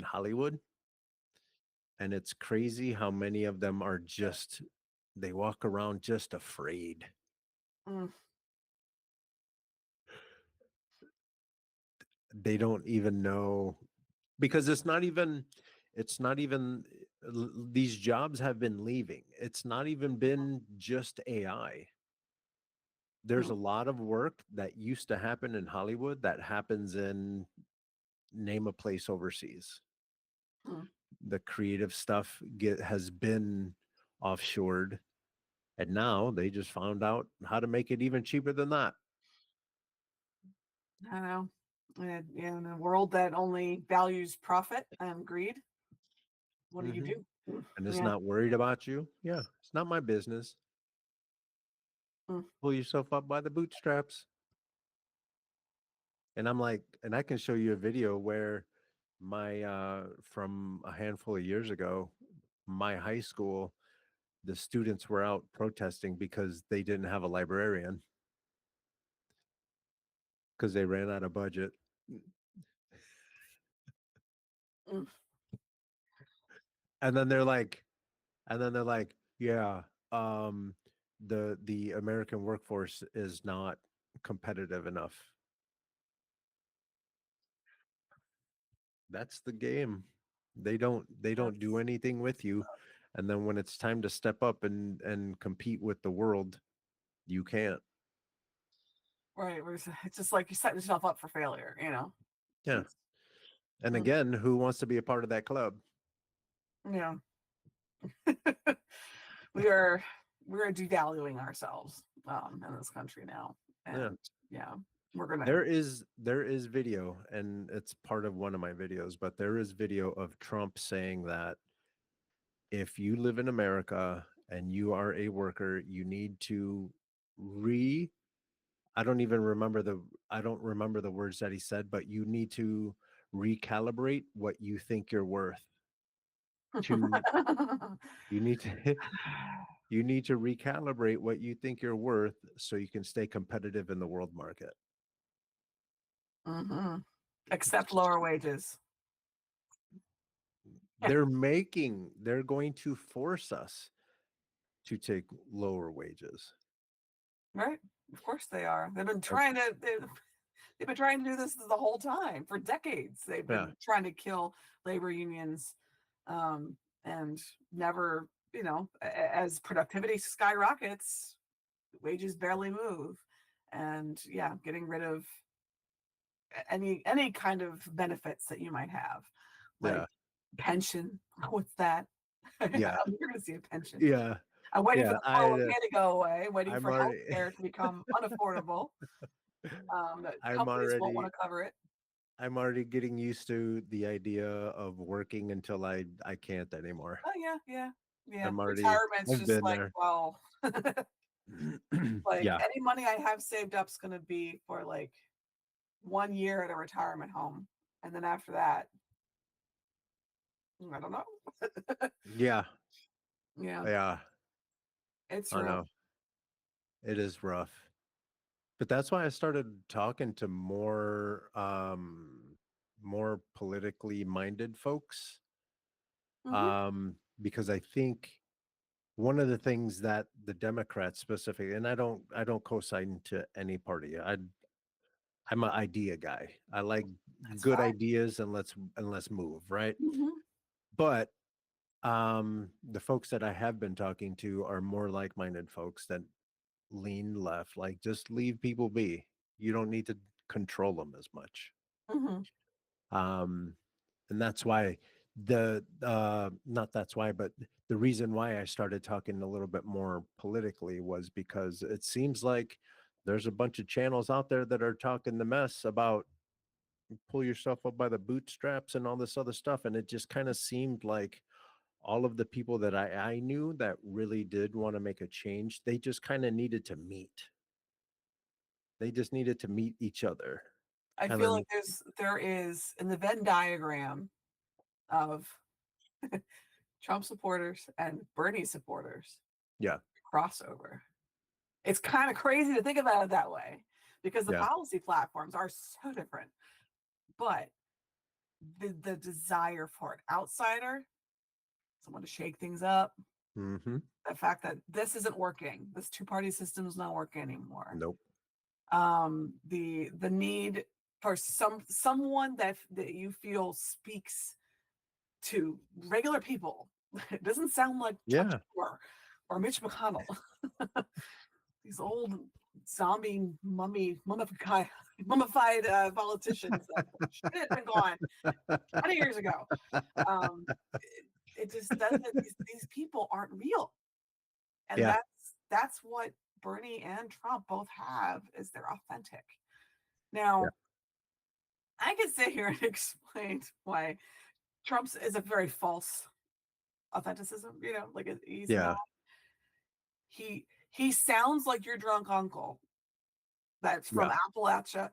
Hollywood, and it's crazy how many of them are just they walk around just afraid. Mm, They don't even know because it's not even these jobs have been leaving. It's not even been just AI. There's mm, a lot of work that used to happen in Hollywood that happens in name a place overseas. mm. The creative stuff has been offshored, and now they just found out how to make it even cheaper than that. I don't know. And in a world that only values profit and greed, what do you Hmm. do? And it's Yeah. not worried about you. Yeah, it's not my business. Mm, Pull yourself up by the bootstraps. And I'm like, and I can show you a video where my from a handful of years ago, my high school, the students were out protesting because they didn't have a librarian because they ran out of budget. mm. And then they're like, yeah, um, the American workforce is not competitive enough. That's the game. They don't do That's anything with you, and then when it's time to step up and compete with the world, you can't. right. It's just like you set yourself up for failure, you know. Yeah. It's, And mm, again, who wants to be a part of that club? yeah. we are we are devaluing ourselves in this country now, Yeah. and yeah, we're gonna. There is video, and it's part of one of my videos, but there is video of Trump saying that if you live in America and you are a worker, you need to re I don't even remember the I don't remember the words that he said, but you need to recalibrate what you think you're worth. To you need to you need to recalibrate what you think you're worth so you can stay competitive in the world market. hmm Accept lower wages. Yeah, They're going to force us to take lower wages. right. Of course they are. And They've been trying to do this the whole time for decades. They've yeah, been trying to kill labor unions, um, and never, as productivity skyrockets, wages barely move, and yeah, getting rid of any kind of benefits that you might have, like yeah, pension. What's that? I'm yeah, never going to see a pension. yeah, I'm waiting for yeah. the 401k to go away. Waiting I'm for already, healthcare to become unaffordable. That I'm companies won't want already, to cover it. I'm already getting used to the idea of working until I can't anymore. Oh yeah, yeah, yeah. I'm already, Retirement's I've just been like, there. well, like Yeah, any money I have saved up is going to be for like 1 year at a retirement home, and then after that, I don't know. yeah, Yeah, yeah. it's I rough. know it is rough, but that's why I started talking to more politically minded folks, hmm because I think one of the things that the Democrats specifically, and I don't co-sign to any party. I'm an idea guy. I like That's good fine. ideas, and let's move, right? hmm But the folks that I have been talking to are more like-minded folks that lean left, like just leave people be. You don't need to control them as much. hmm Um and that's why the not that's why, but the reason why I started talking a little bit more politically was because it seems like there's a bunch of channels out there that are talking the mess about pull yourself up by the bootstraps and all this other stuff, and it just kind of seemed like all of the people that I knew that really did want to make a change, they just kind of needed to meet. They just needed to meet each other. I And feel like then there is in the Venn diagram of Trump supporters and Bernie supporters yeah, crossover. It's kind of crazy to think about it that way because the yeah. policy platforms are so different, but the desire for an outsider, someone to shake things up, Mhm. the fact that this isn't working, this two-party system is not working anymore. Nope. The need for someone that you feel speaks to regular people. It doesn't sound like Chuck Yeah. Schumer or Mitch McConnell. These old zombie mummified politicians that should have been gone 20 years ago. Um, it just doesn't. These people aren't real, and Yeah. that's what Bernie and Trump both have is they're authentic. Yeah. Now, I could sit here and explain why Trump's is a very false authenticism. Like he's not. Yeah. He sounds like your drunk uncle that's from Yeah. Appalachia,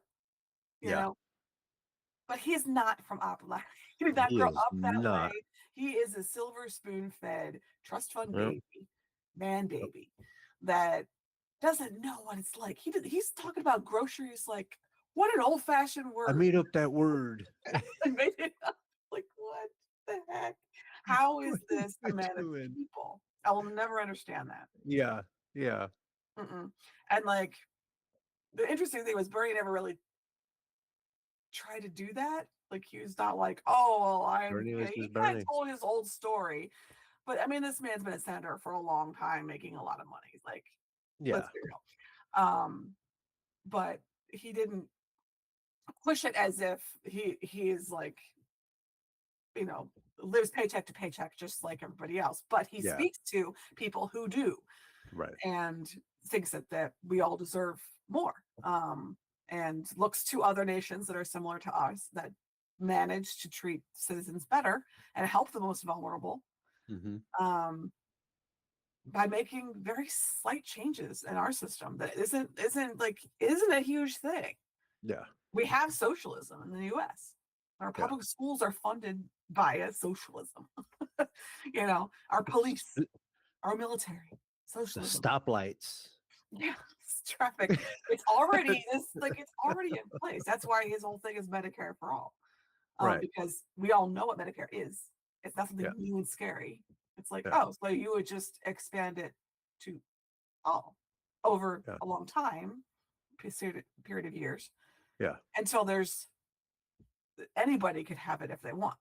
you Yeah. know, but he's not from Appalachia. He did not He grow is up that way. not. He is a silver spoon fed trust fund Yep. baby, man Yep. baby, that doesn't know what it's like. He's talking about groceries like, what an old fashioned I word. made up that word. I made it up. Like, what the heck? How is What are this a you man of doing? people? I will never understand that. Yeah. Yeah. Mm-mm. And like the interesting thing was Bernie never really tried to do that. Like he was not like, oh, well, I'm. Bernie Yeah, was he just kind of Bernie. told his old story, but I mean, this man's been a senator for a long time, making a lot of money. Like, let's Yeah. be real. But he didn't push it as if he is like, you know, lives paycheck to paycheck just like everybody else. But he Yeah. speaks to people who do, Right. and thinks that we all deserve more. And looks to other nations that are similar to us that manage to treat citizens better and help the most vulnerable, Hmm. um, by making very slight changes in our system that isn't a huge thing. Yeah. We have socialism in the U.S. Our Yeah. public schools are funded via socialism. Our police, The our military, socialism. stoplights. Yeah, traffic. It's already in place. That's why his whole thing is Medicare for all. Right. Because we all know what Medicare is. It's not something Yeah. new and scary. It's like, Yeah. oh, so you would just expand it to all over Yeah. a long time, period of years, Yeah. until there's anybody could have it if they want.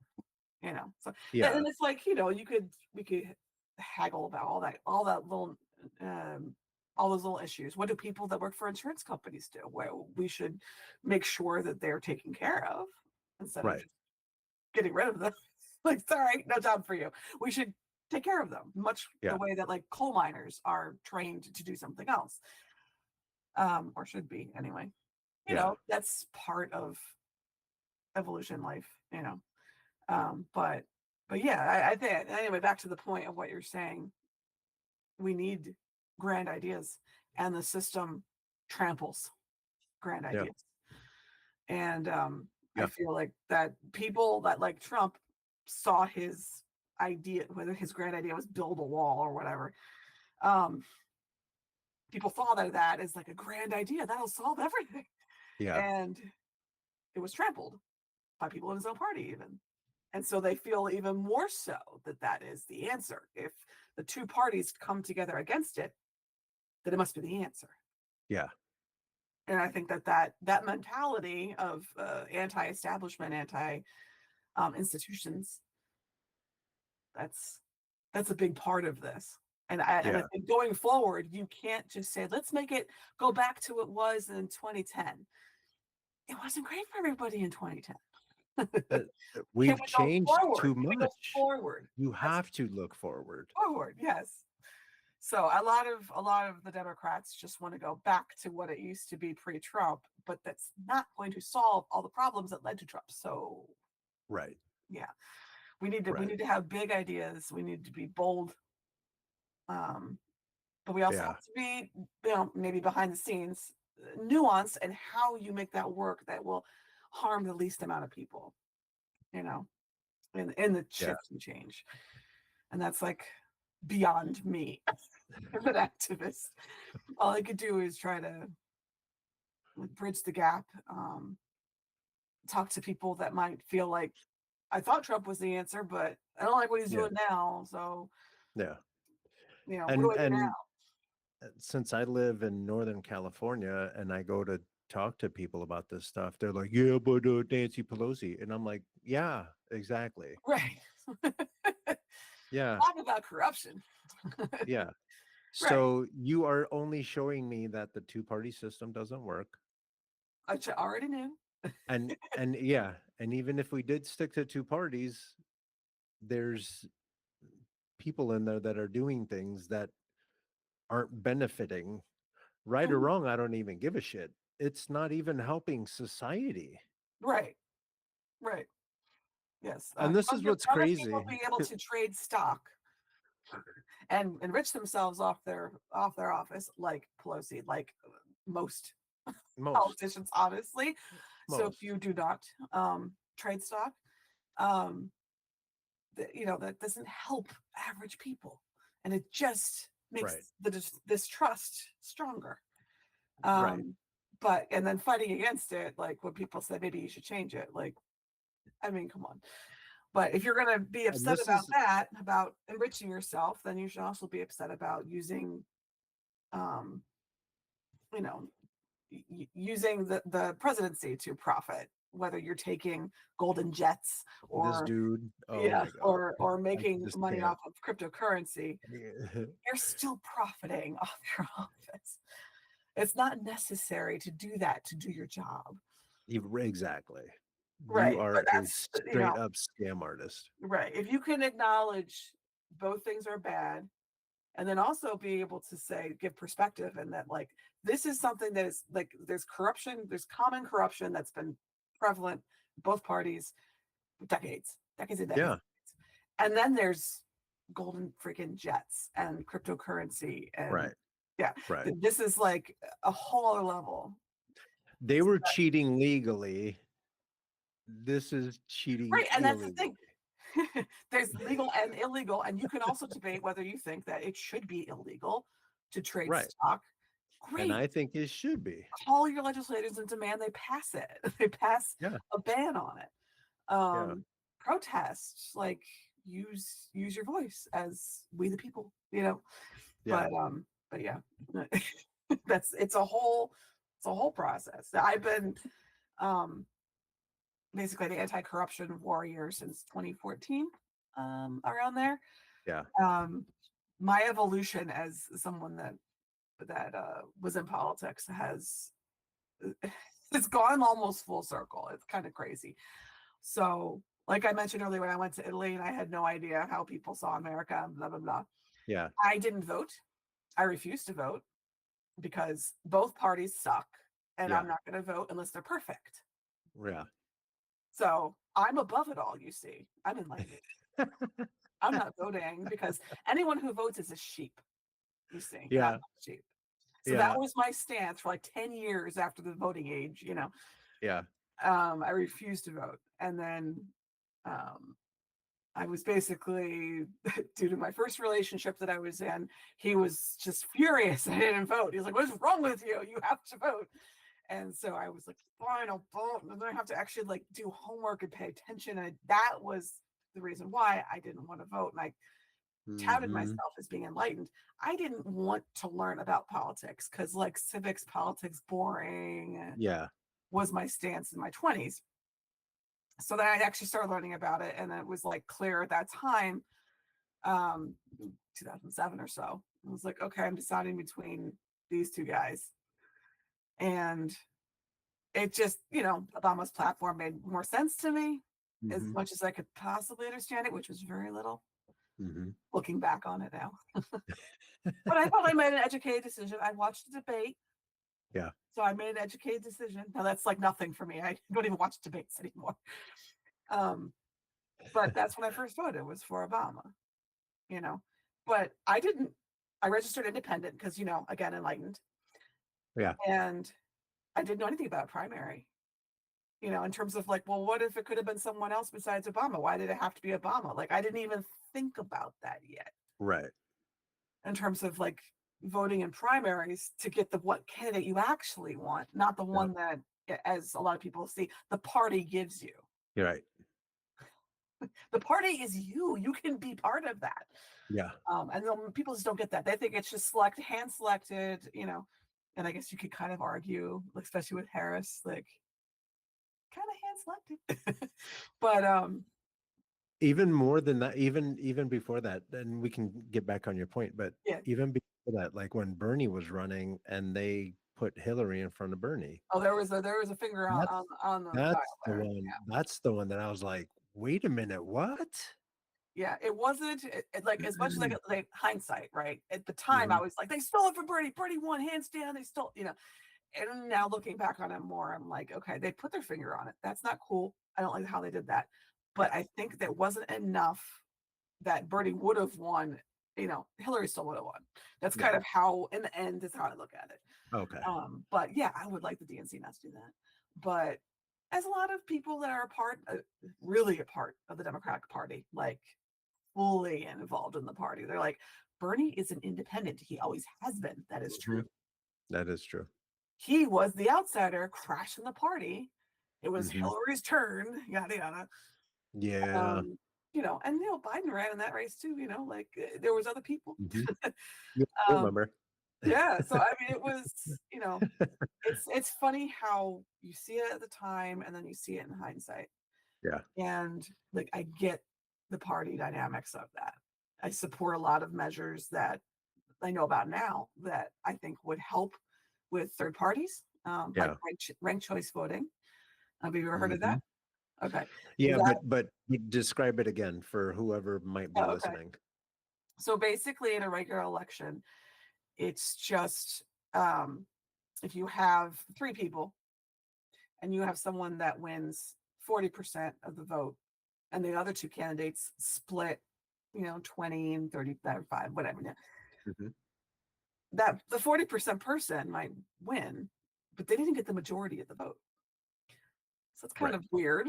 So Yeah. and it's like, we could haggle about um, all those little issues. What do people that work for insurance companies do? Well, we should make sure that they're taken care of instead of Right. just getting rid of them. Like, sorry, no job for you. We should take care of them, much the Yeah. way that like coal miners are trained to do something else, or should be anyway. Yeah. That's part of evolution life. But yeah, I think anyway. Back to the point of what you're saying, we need grand ideas, and the system tramples grand Yeah. ideas. And I Yeah. feel like that people that like Trump saw his idea, whether his grand idea was build a wall or whatever. Um, People thought of that as like a grand idea that'll solve everything, Yeah. and it was trampled by people in his own party, even. And so they feel even more so that that is the answer. If the two parties come together against it, then it must be the answer. Yeah. And I think that mentality of anti-establishment, anti-institutions, that's a big part of this. And I Yeah. think going forward, you can't just say, let's make it go back to what it was in 2010. It wasn't great for everybody in 2010. Uh, Can we've we go changed forward? too Can we go much. forward? You That's have to look forward. forward, yes. So a lot of the Democrats just want to go back to what it used to be pre-Trump, but that's not going to solve all the problems that led to Trump. So Right. yeah, we Right. need to have big ideas. We need to be bold, um, but we also Yeah. have to be, maybe behind the scenes, nuanced and how you make that work that will harm the least amount of people. You know, in the Yeah. shift and change, and that's like beyond me as an activist. All I could do is try to bridge the gap, talk to people that might feel like I thought Trump was the answer, but I don't like what he's Yeah. doing now. So, Yeah. what do And I do now? since I live in Northern California and I go to talk to people about this stuff, they're like, "Yeah, but Nancy Pelosi," and I'm like, "Yeah, exactly. Right. Yeah, Talk about corruption. yeah." Right. So you are only showing me that the two-party system doesn't work, Which I already knew. and yeah, and even if we did stick to two parties, there's people in there that are doing things that aren't benefiting. Right or Mhm. wrong, I don't even give a shit. It's not even helping society. Right. Right. Yes. And this is what's Other people crazy. being able to trade stock and enrich themselves off their office, like Pelosi, like most Most, politicians, honestly. So if most. you do not trade stock, um, that doesn't help average people, and it just makes Right, the distrust stronger. right. Um, but and then fighting against it, like when people say maybe you should change it, like, I mean, come on. But if you're going to be And upset this about is that, about enriching yourself, then you should also be upset about using um, you know, using the presidency to profit, whether you're taking golden jets This or dude, oh yeah, my God. or I making just money can't. off of cryptocurrency, you're still profiting off your office. It's not necessary to do that to do your job. Exactly. You Right. are But a that's, straight up scam artist. right. If you can acknowledge both things are bad, and then also be able to say, give perspective, and that like this is something that is like there's corruption, there's common corruption that's been prevalent both parties decades and decades. Yeah, And then there's golden freaking jets and cryptocurrency and right, yeah, right. this is like a whole other level. They were cheating legally. This is cheating Right, and that's the illegally. thing. There's legal and illegal, and you can also debate whether you think that it should be illegal to trade Right. stock. And Great. I think it should be. Call your legislators and demand they pass it. They pass Yeah, a ban on it. yeah, Protest, like use your voice as we the people, you know. yeah. But yeah, it's a whole process. I've been um basically the anti-corruption warrior since 2014, around there. Yeah. Um, my evolution as someone that was in politics has it's gone almost full circle. It's kind of crazy. So, like I mentioned earlier, when I went to Italy and I had no idea how people saw America, blah blah blah. Yeah. I didn't vote. I refused to vote because both parties suck, and Yeah. I'm not going to vote unless they're perfect. Yeah. So I'm above it all. You see, I'm enlightened. I'm not voting because anyone who votes is a sheep. You see, and I'm Yeah. not a sheep. So Yeah. that was my stance for like 10 years after the voting age. Yeah. I refused to vote, and then um, I was basically due to my first relationship that I was in. He was just furious I didn't vote. He was like, "What's wrong with you? You have to vote." And so I was like, "Fine, I'll vote." And then I have to actually like do homework and pay attention, and that was the reason why I didn't want to vote. And I touted Hmm. myself as being enlightened. I didn't want to learn about politics because like civics, politics, boring Yeah. was my stance in my 20s. So then I actually started learning about it, and it was like clear at that time, 2007 or so. I was like, okay, I'm deciding between these two guys. And it just, Obama's platform made more sense to me as Hmm. much as I could possibly understand it, which was very little Hmm. looking back on it now. But I thought I made an educated decision. I watched the debate. Yeah. So I made an educated decision. Now that's like nothing for me. I don't even watch debates anymore. Um, but that's when I first voted was for Obama, you know. But I registered independent because, again, enlightened. Yeah. And I didn't know anything about primary, in terms of like, well, what if it could have been someone else besides Obama? Why did it have to be Obama? Like, I didn't even think about that yet Right. in terms of like voting in primaries to get the what candidate you actually want, not the Yep. one that, as a lot of people see, the party gives you. You're right. The party is you. You can be part of that. Yeah. And then people just don't get that. They think it's just hand selected, and I guess you could kind of argue, especially with Harris, like kind of hand selected. But Even more than that, even before that, then we can get back on your point, but yeah. even before that, like when Bernie was running and they put Hillary in front of Bernie, Oh, there was a finger on that's on the dial that's the there. one. That's the one that I was like, wait a minute, what? Yeah, it wasn't like as much as like hindsight, right? At the time, Hmm. I was like, they stole it from Bernie. Bernie won hands down. They stole, And now looking back on it more, I'm like, okay, they put their finger on it. That's not cool. I don't like how they did that. Yeah. But I think that wasn't enough that Bernie would have won. Hillary still would have won. That's Yeah. kind of how, in the end, is how I look at it. Okay. But yeah, I would like the DNC not to do that. But as a lot of people that are really a part of the Democratic Party, like fully involved in the party, they're like, Bernie is an independent. He always has been. That is Hmm. true. That is true. He was the outsider crashing the party. It was Hmm. Hillary's turn, yada yada. Yeah. Um, and Biden ran in that race too. Like there was other people. Hmm. Yeah, I um, remember. Yeah. So I mean, it was, you know, it's funny how you see it at the time and then you see it in hindsight. Yeah. And like I get the party dynamics of that. I support a lot of measures that I know about now that I think would help with third parties, like Yeah. ranked choice voting. Have you ever heard of Hmm. that? Okay. Yeah, That, but describe it again for whoever might be oh, okay. listening. So basically, in a regular election, it's just um, if you have three people and you have someone that wins 40% of the vote, and the other two candidates split, 20 and 35, whatever. Hmm. That the 40% person might win, but they didn't get the majority of the vote. So it's kind Right. of weird.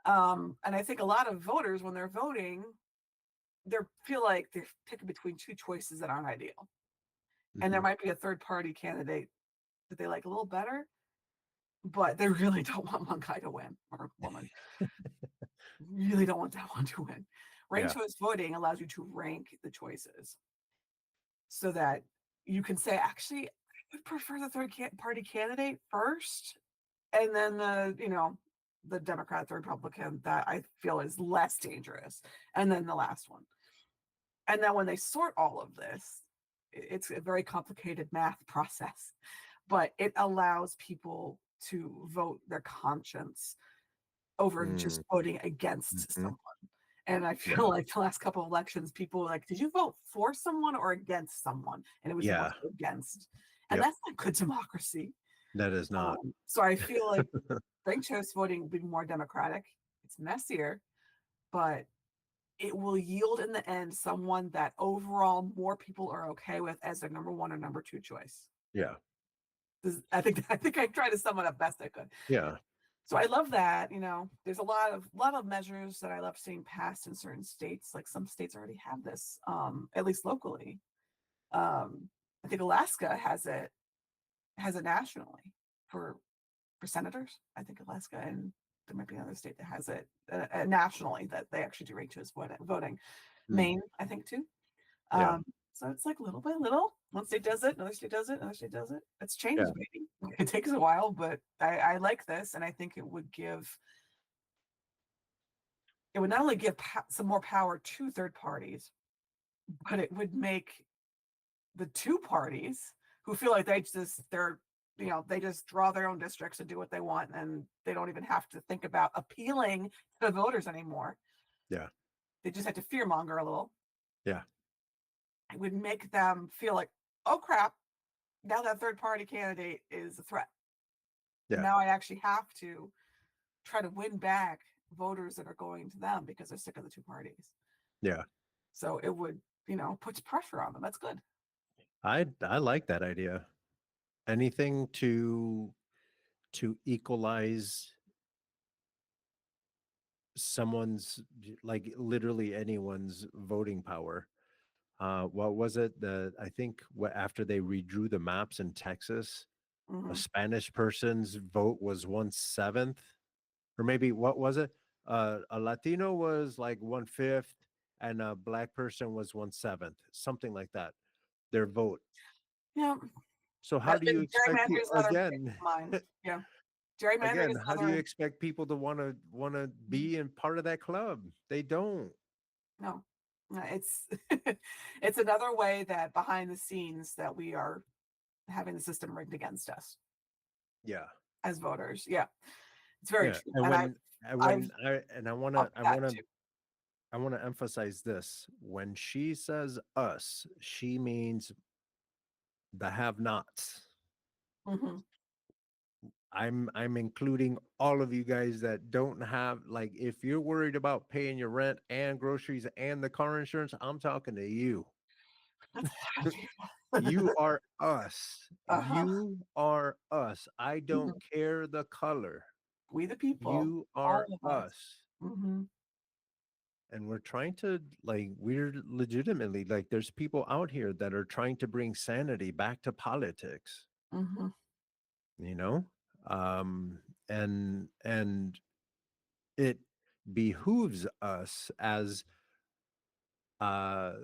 And I think a lot of voters, when they're voting, they feel like they're picking between two choices that aren't ideal. And there Hmm. might be a third party candidate that they like a little better, but they really don't want one guy to win or woman. Really don't want that one to win. Ranked Yeah. choice voting allows you to rank the choices so that you can say, actually, I would prefer the third party candidate first, and then the Democrat, the Republican that I feel is less dangerous, and then the last one. And then when they sort all of this, it's a very complicated math process, but it allows people to vote their conscience over just voting against Mm-hmm. someone. And I Yeah. feel like the last couple of elections, people were like, did you vote for someone or against someone? And it was Yeah. mostly against. And Yep. that's not good democracy. That is not. So I feel like ranked choice voting would be more democratic. It's messier, but it will yield in the end someone that overall more people are okay with as their number one or number two choice. Yeah. I think I tried to sum it up best I could. Yeah. So I love that. There's a lot of measures that I love seeing passed in certain states. Like some states already have this, at least locally. I think Alaska has it nationally for senators. I think Alaska, and there might be another state that has it nationally that they actually do ranked choice voting. Mm. Maine, I think too. Yeah. So it's like little by little. One state does it, another state does it, another state does it. It's Yeah. changed, maybe. It takes a while, but I like this, and I think it would not only give some more power to third parties, but it would make the two parties who feel like they just draw their own districts and do what they want, and they don't even have to think about appealing to the voters anymore. Yeah. They just have to fearmonger a little. Yeah. It would make them feel like, oh crap, now that third party candidate is a threat. Yeah. Now I actually have to try to win back voters that are going to them because they're sick of the two parties. Yeah. So it would, puts pressure on them. That's good. I like that idea. Anything to equalize someone's, like literally anyone's voting power. What was it? I think after they redrew the maps in Texas, a Hmm. Spanish person's vote was 1/7, or maybe what was it? A Latino was like 1/5, and a black person was 1/7, something like that. Their vote. Yeah. So how do you expect Gerrymandering people is another big again? mine. Yeah. Gerrymandering Again, is how do you another. expect people to want to Mhm. be in part of that club? They don't. No. No, it's it's another way that behind the scenes that we are having the system rigged against us Yeah. as voters. Yeah. It's very Yeah. true. And And I've I've I want to felt that too. emphasize this. When she says us, she means the have-nots. Hmm. I'm including all of you guys that don't have, like, if you're worried about paying your rent and groceries and the car insurance, I'm talking to you. That's a lot of You people. are us. Uh-huh. You are us. I don't Mhm. care the color. We the people, You all are of us. us. Hmm. And we're trying to, like, we're legitimately, like, there's people out here that are trying to bring sanity back to politics, Hmm. you know? Um, and it behooves us as, uh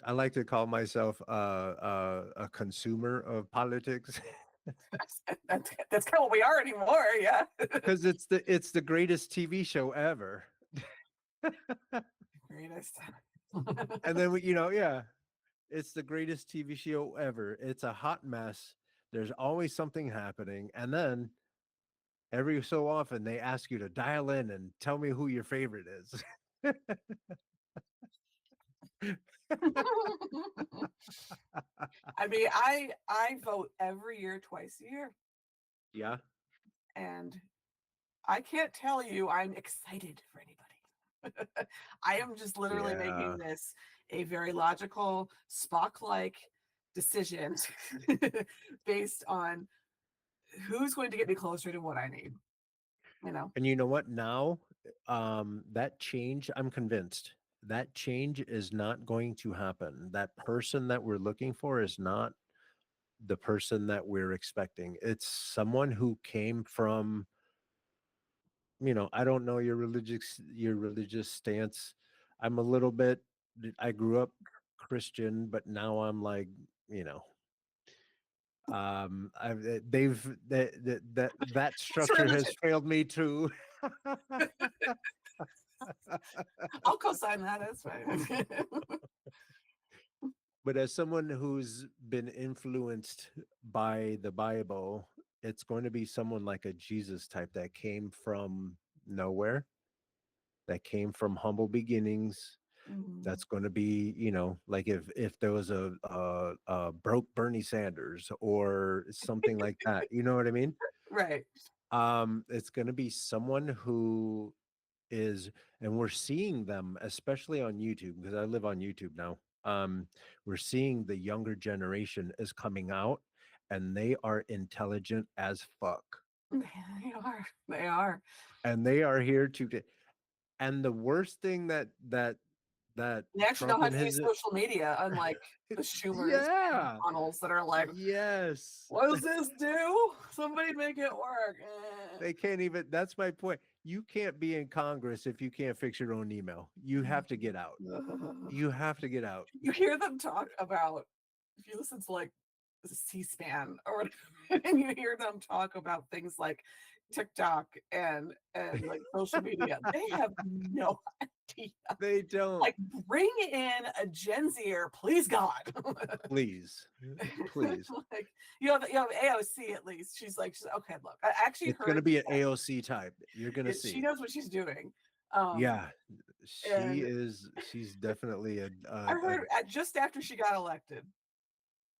I like to call myself a consumer of politics That's kind of what we are anymore. Yeah. because it's the greatest TV show ever. Greatest. And then yeah, it's the greatest TV show ever. It's a hot mess. There's always something happening, and then every so often they ask you to dial in and tell me who your favorite is. I mean, I vote every year, twice a year, Yeah, and I can't tell you I'm excited for anybody. I am just literally yeah. making this a very logical Spock-like decision based on who's going to get me closer to what I need. You know. And you know what? Now, that change, I'm convinced that change is not going to happen. That person that we're looking for is not the person that we're expecting. It's someone who came from, I don't know your religious stance. I'm a little bit I grew up Christian, but now I'm like, you know, they've that What's structure has religion? failed me too. I'll co-sign that. That's fine. But as someone who's been influenced by the Bible, it's going to be someone like a Jesus type that came from nowhere, that came from humble beginnings. Mhm. That's going to be, like if there was a broke Bernie Sanders or something like that. You know what I mean? Right. It's going to be someone who is, and we're seeing them especially on YouTube because I live on YouTube now. We're seeing the younger generation is coming out and they are intelligent as fuck, They are. They are. and they are here and the worst thing that They actually know Trump how and to use his social media, unlike the Schumers and yeah, McConnells that are like, yes, what does this do? Somebody make it work. they can't even, that's my point. You can't be in Congress if you can't fix your own email. You have to get out. You have to get out. You hear them talk about, if you listen to like C-SPAN or whatever, and you hear them talk about things like TikTok and like social media, they have no idea. They don't. Like, bring in a Gen Zer, please God. Please, please. Like, you have AOC at least. She's okay. Look, I actually It's going to heard be an AOC type. You're going to she see. knows what she's doing. Um, Yeah, and she's definitely I heard just after she got elected,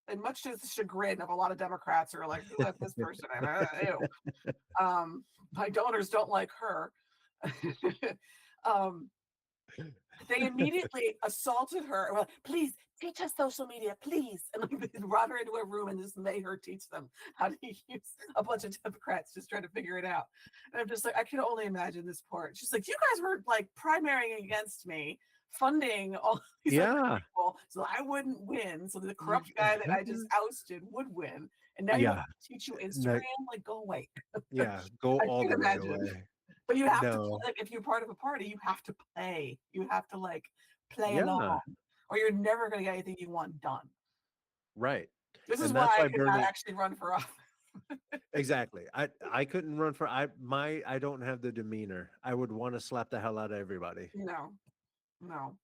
and much to the chagrin of a lot of Democrats who are like, who let this person in? Ew. My donors don't like her. um, they immediately assaulted her. Well, please teach us social media, please. And like, they brought her into a room and just made her teach them how to use a bunch of Democrats just trying to figure it out. And I'm just like, I can only imagine this poor. She's like, you guys were like primarying against me, funding all these other yeah. people, so I wouldn't win. So the corrupt guy that I just ousted would win. And now you want Yeah. me to teach you No, Instagram? Like, go away. yeah, go I all can't the way imagine. away. But you have to, No. like, if you're part of a party, you have to play. You have to like play Yeah, along, or you're never going to get anything you want done. right. This is And why that's I why could not Bernie, actually run for office. exactly. I couldn't run for I don't have the demeanor. I would want to slap the hell out of everybody. No, no,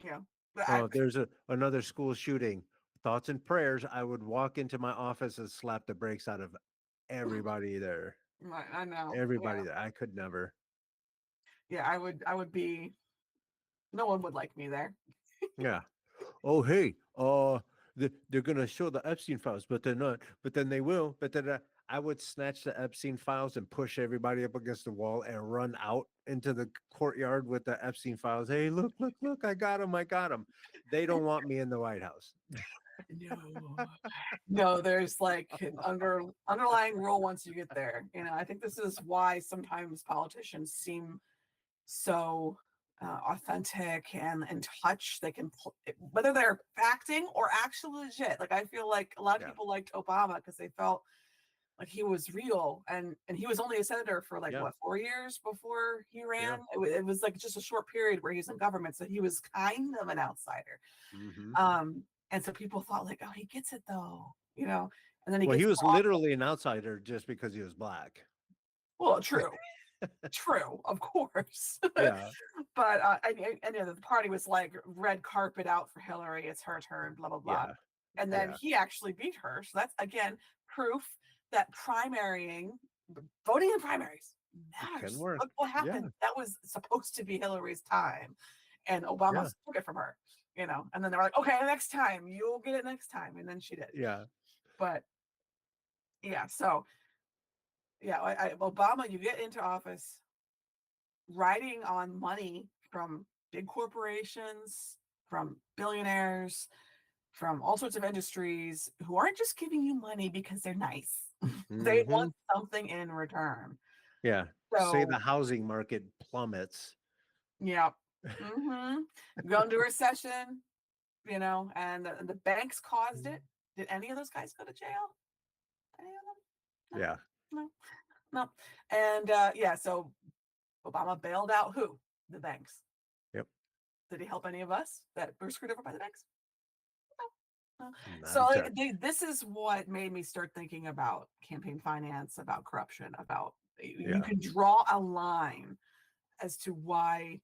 yeah. But Oh, if there's another school shooting. Thoughts and prayers. I would walk into my office and slap the brakes out of everybody there. I know. Everybody Yeah, there. I could never. yeah. I would be. No one would like me there. Yeah. Oh, hey. They're gonna show the Epstein files, but they're not. But then they will. But then I would snatch the Epstein files and push everybody up against the wall and run out into the courtyard with the Epstein files. Hey, look, look, look! I got them! I got them! They don't want me in the White House. No, no. There's like an underlying rule once you get there. I think this is why sometimes politicians seem so authentic and in touch. They can, whether they're acting or actually legit. Like, I feel like a lot of Yeah. people liked Obama because they felt like he was real, and he was only a senator for like Yeah. what, 4 years before he Yeah. ran. It was like just a short period where he was in government, so he was kind of an outsider. Hmm. And so people thought like, oh, he gets it though, and then he Well, he gets was literally an outsider just because he was black. well, true. True, of course. Yeah. But the party was like red carpet out for Hillary. It's her turn, blah blah blah. Yeah. And then Yeah. he actually beat her. So that's again proof that voting in primaries It can matters. work. Look what Yeah. happened. That was supposed to be Hillary's time, and Obama Yeah. took it from her. And then they were like, okay, next time you'll get it next time, and then she did. Yeah. But yeah, so yeah, Obama, you get into office riding on money from big corporations, from billionaires, from all sorts of industries who aren't just giving you money because they're nice. They Hmm. want something in return. Yeah. Say the So, housing market plummets. yeah. Go into recession, and the banks caused it. Did any of those guys go to jail? Any of them? Yeah. No, no, no. And yeah, so Obama bailed out who? The banks. Yep. Did he help any of us that were screwed over by the banks? No. No. Not So like exactly. this is what made me start thinking about campaign finance, about corruption, about you Yeah. can draw a line as to why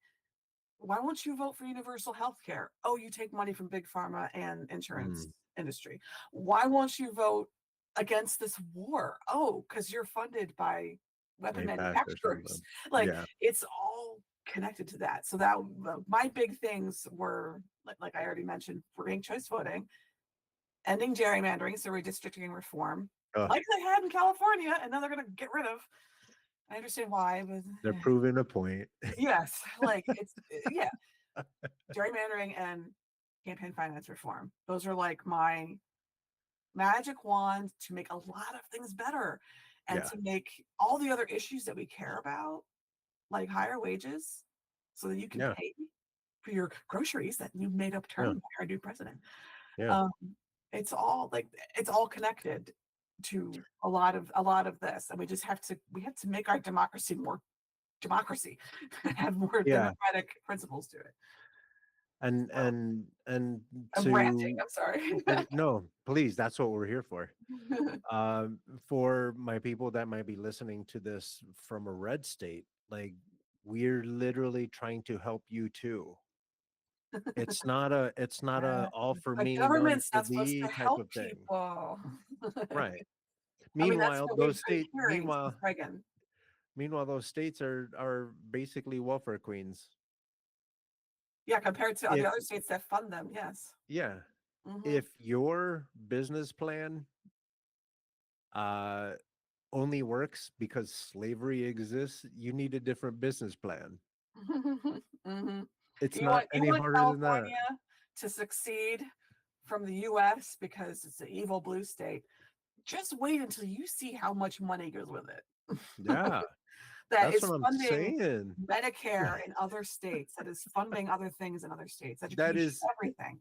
won't you vote for universal health care? Oh, you take money from big pharma and insurance Mm. industry. Why won't you vote against this war? Oh, because you're funded by weapon Maypac or manufacturers. something. Like Yeah. it's all connected to that. So that my big things were like I already mentioned, ranked choice voting, ending gerrymandering, so redistricting reform, Oh, like they had in California, and now they're going to get rid of. I understand why, but they're proving a point. yes, like it's yeah, gerrymandering and campaign finance reform. Those are like my magic wand to make a lot of things better and Yeah. to make all the other issues that we care about, like higher wages, so that you can Yeah. pay for your groceries that you made up Yeah. term by our new president. Yeah. Um, it's all connected to a lot of this, and we have to make our democracy more democracy, have more Yeah. democratic principles to it. And So I'm ranting. to I'm sorry. no, please, that's what we're here for. For my people that might be listening to this from a red state, like we're literally trying to help you too. It's not a all for The me, none government's for not supposed thee to type help of thing. people. Right. I mean, that's Meanwhile, what those we've been state hearing since Reagan. meanwhile those states are basically welfare queens. Yeah, compared to the If other states that fund them, yes. yeah, Hmm. if your business plan uh only works because slavery exists, you need a different business plan. Hmm. It's You not want you any want harder than that. California to succeed from the U.S. because it's an evil blue state. Just wait until you see how much money goes with it. Yeah, That that's is what I'm funding saying. Medicare in other states, that is funding other things in other states, That education, is everything.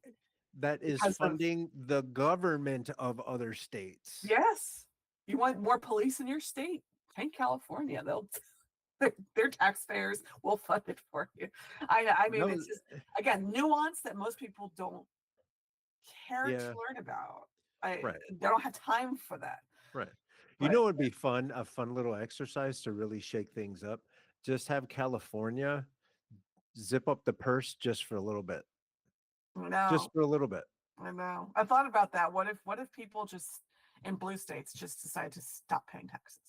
that is Because of, funding the government of other states. yes, you want more police in your state? Take California. They'll their taxpayers will fund it for you. I mean, No, it's just again nuance that most people don't care to yeah, learn about. right, They don't have time for that. right. You But know, it'd be fun, a fun little exercise to really shake things up. Just have California zip up the purse just for a little bit, just no, for a little bit. I know. I thought about that. What if people just in blue states just decide to stop paying taxes?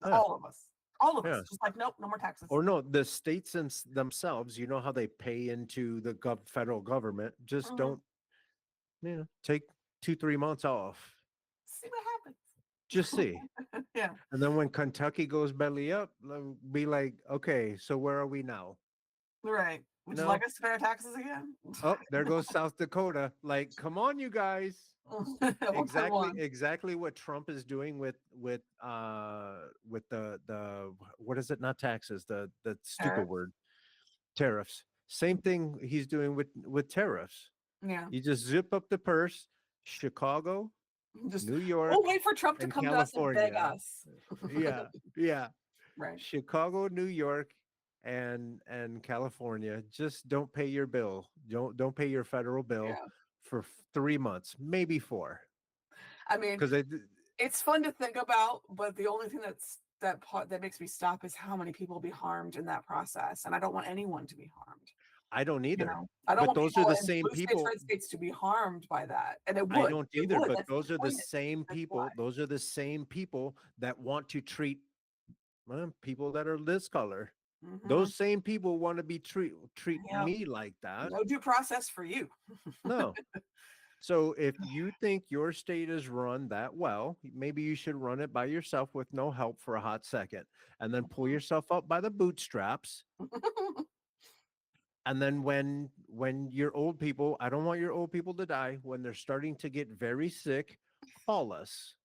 Yeah, All of us. All of us. yeah. Just like, nope, no more taxes. Or no, the states and themselves, you know how they pay into the federal government. Just Hmm. don't, take 2, 3 months off. See what Just see. happens. Yeah. And then when Kentucky goes belly up, be like, okay, so where are we now? Right. Would you No. like us to pay our taxes again? Oh, there goes South Dakota. Like, come on, you guys. One by Exactly, one. exactly what Trump is doing with the what is it? Not taxes, the stupid Tariffs. word, tariffs. Same thing he's doing with tariffs. Yeah. You just zip up the purse. Chicago, Just New we'll York, wait for Trump to and come to us and beg California. us. Yeah, yeah. Right. Chicago, New York, and California. Just don't pay your bill. Don't pay your federal bill Yeah. for 3 months, maybe four. I mean, Because it's fun to think about, but the only thing that part that makes me stop is how many people will be harmed in that process, and I don't want anyone to be harmed. I don't You either. know, I don't But want those are people the in same blue states, people. red states to be harmed by that, and I don't it either. would. But That's the those are the point. same That's why. people. Those are the same people that want to treat people that are this color. Hmm. Those same people want to be treat Yep. me like that. No due process for you. No. So if you think your state is run that well, maybe you should run it by yourself with no help for a hot second, and then pull yourself up by the bootstraps. And then when your old people, I don't want your old people to die, when they're starting to get very sick, call us.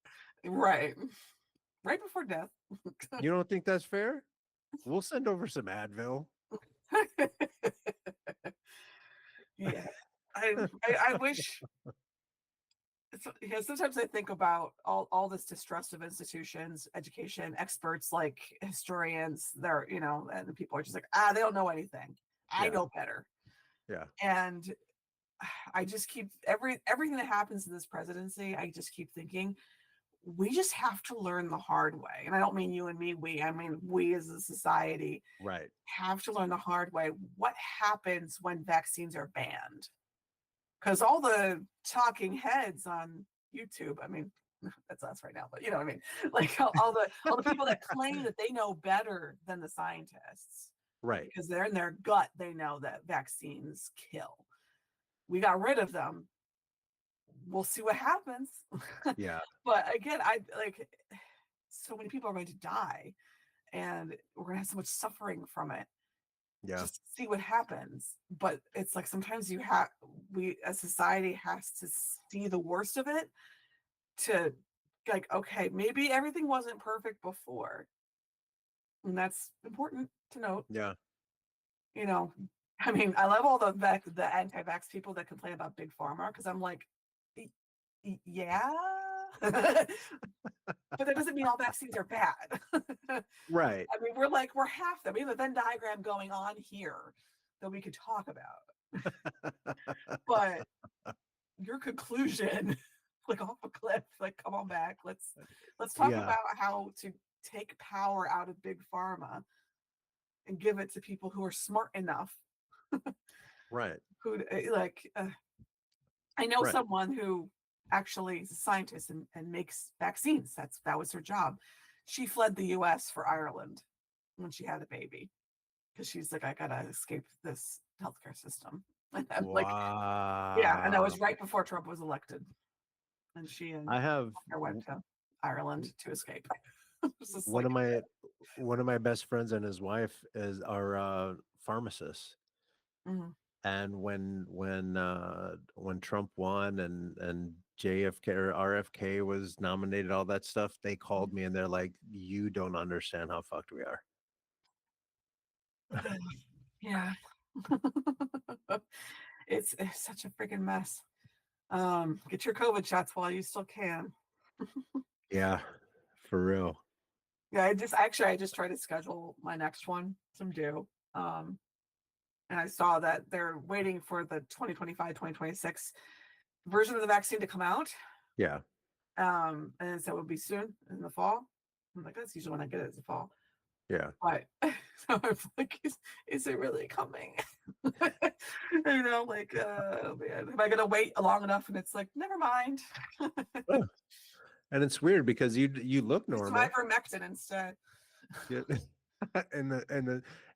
Right. Right before death. You don't think that's fair? We'll send over some Advil. Yeah. I wish yeah, sometimes I think about all this distrust of institutions, education, experts like historians, they're, and the people are just like, they don't know anything. I Yeah, know better. yeah, And I just keep everything that happens in this presidency, I just keep thinking, we just have to learn the hard way. And I don't mean you and me, I mean we as a society right. have to learn the hard way. What happens when vaccines are banned? Because all the talking heads on YouTube, I mean, that's us right now, but you know what I mean? Like all the people that claim that they know better than the scientists, Right. because they're in their gut, they know that vaccines kill. We got rid of them. We'll see what happens. Yeah, But again, I like so many people are going to die and we're going to have so much suffering from it. yeah, Just see what happens. But it's like sometimes we as society has to see the worst of it to like, okay, maybe everything wasn't perfect before. And that's important to note. yeah, You know, I mean, I love all the anti-vax people that complain about big pharma because I'm like, yeah. But that doesn't mean all vaccines are bad. right. I mean, we're half them. We have a Venn diagram going on here that we could talk about. But your conclusion, like off a cliff, like come on back. Let's talk Yeah, about how to take power out of big pharma and give it to people who are smart enough right, who I know right. someone who actually is a scientist and makes vaccines. That was her job. She fled the US for Ireland when she had a baby because she's like, I gotta escape this healthcare system. And I'm like, yeah, and that Wow. was right before Trump was elected. And she and I have her went to Ireland to escape. It's just one like, of my best friends and his wife is our pharmacists. mhm, And when Trump won and JFK or RFK was nominated, all that stuff, they called mhm. me and they're like, "You don't understand how fucked we are." Yeah. It's such a freaking mess. Get your COVID shots while you still can. Yeah, for real. Yeah, I just tried to schedule my next one. Some due. Um, and I saw that they're waiting for the 2025-2026 version of the vaccine to come out. Yeah, And so it would be soon in the fall. I'm like, that's usually when I get it is the fall. yeah. But so I'm like, is it really coming? Like, man, am I gonna wait long enough? And it's like, never mind. Oh, and it's weird because you look Just normal. ivermectin instead. Yeah.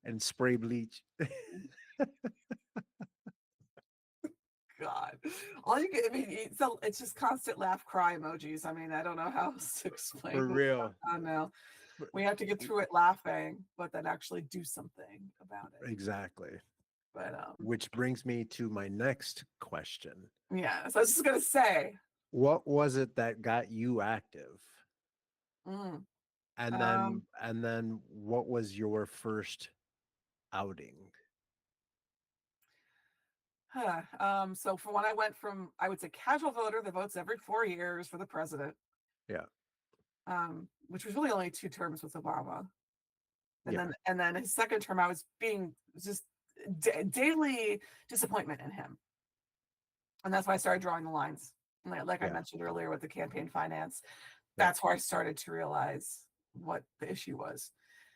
And spray bleach. God, all you get, I mean, it's just constant laugh cry emojis. I mean, I don't know how else to explain For what's real. going on now. For- We have to get through it laughing, but then actually do something about it. Exactly. But Which brings me to my next question. yeah, so I was just gonna say, What was it that got you active? mm, And um, then what was your first outing? So for when I went from, I would say, casual voter that votes every 4 years for the president, Yeah. which was really only 2 terms with Obama, and Yeah. then his second term, I was being just daily disappointment in him, and that's why I started drawing the lines. Like I Yeah. mentioned earlier with the campaign finance, Yeah. that's where I started to realize what the issue was.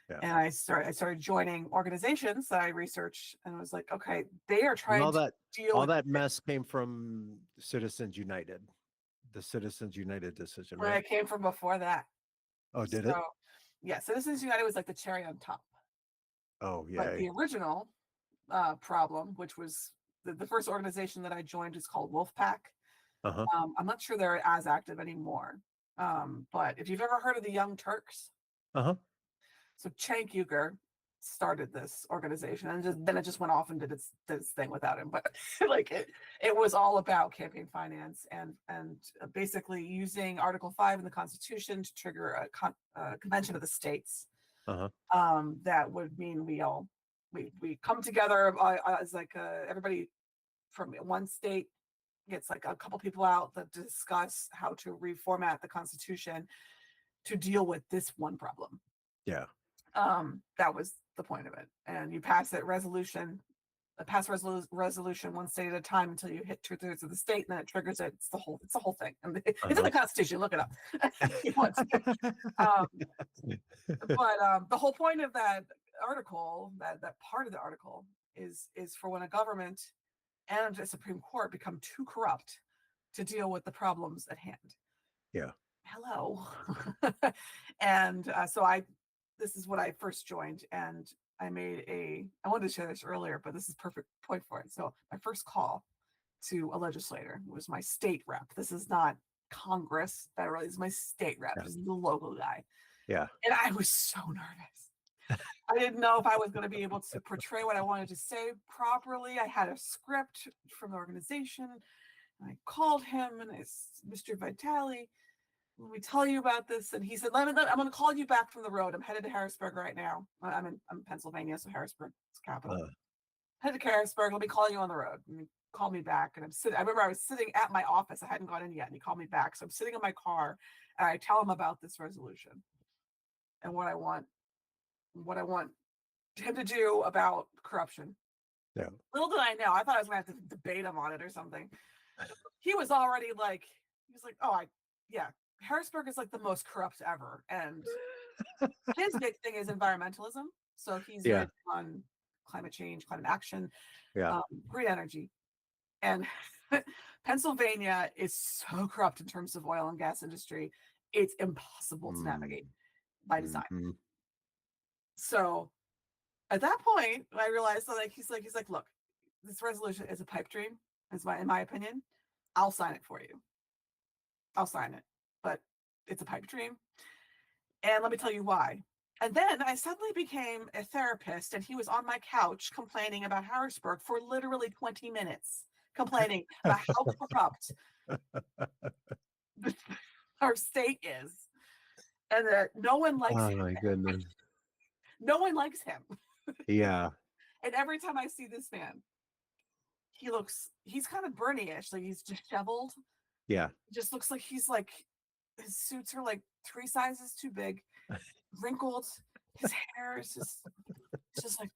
Yeah. And I started joining organizations that I researched, and I was like, okay, they are And trying to deal all with that mess came from Citizens United, the Citizens United decision, where right? it came from before that. Oh, did it? So yeah, Citizens United was like the cherry on top. Oh, But yay. the original problem, which was the first organization that I joined, is called Wolfpack. Uh-huh. I'm not sure they're as active anymore. But if you've ever heard of the Young Turks, Uh-huh. so Cenk Uygur started this organization, and then it just went off and did its thing without him. But like it was all about campaign finance and basically using Article 5 in the Constitution to trigger a convention of the states. Uh-huh. That would mean we come together as like everybody from one state gets like a couple people out that discuss how to reformat the Constitution to deal with this one problem. Yeah. That was the point of it. And you pass resolution one state at a time until you hit 2/3 of the state, and then it triggers it. It's the whole thing. And it's in the Constitution. Look it up. But the whole point of that article, that part of the article, is for when a government and a Supreme Court become too corrupt to deal with the problems at hand. Yeah. Hello. And so this is what I first joined, and I wanted to share this earlier, but this is perfect point for it. So my first call to a legislator was my state rep. This is not Congress federally, this is my state rep. Yeah. This is the local guy. Yeah. And I was so nervous. I didn't know if I was going to be able to portray what I wanted to say properly. I had a script from the organization, and I called him, and it's Mr. Vitale. Let me tell you about this. And he said, I'm going to call you back from the road. I'm headed to Harrisburg right now. I'm in Pennsylvania, so Harrisburg is capital. Headed to Harrisburg. Let me call you on the road. And he called me back. And I remember I was sitting at my office. I hadn't gone in yet. And he called me back. So I'm sitting in my car, and I tell him about this resolution and what I want him to do about corruption. Yeah. Little did I know, I thought I was going to have to debate him on it or something. He was already like, oh, yeah. Harrisburg is like the most corrupt ever. And his big thing is environmentalism. So he's very on climate change, climate action, green energy. And Pennsylvania is so corrupt in terms of oil and gas industry. It's impossible to navigate by design. Mm-hmm. So at that point, I realized that he's like, look, this resolution is a pipe dream, in my opinion. I'll sign it for you. I'll sign it. But it's a pipe dream. And let me tell you why. And then I suddenly became a therapist, and he was on my couch complaining about Harrisburg for literally 20 minutes, complaining about how corrupt our state is, and that no one likes him. Oh my goodness. No one likes him. Yeah. And every time I see this man, he's kind of Bernie-ish, like he's disheveled. Yeah. It just looks like his suits are like 3 sizes too big, wrinkled. His hair is just like,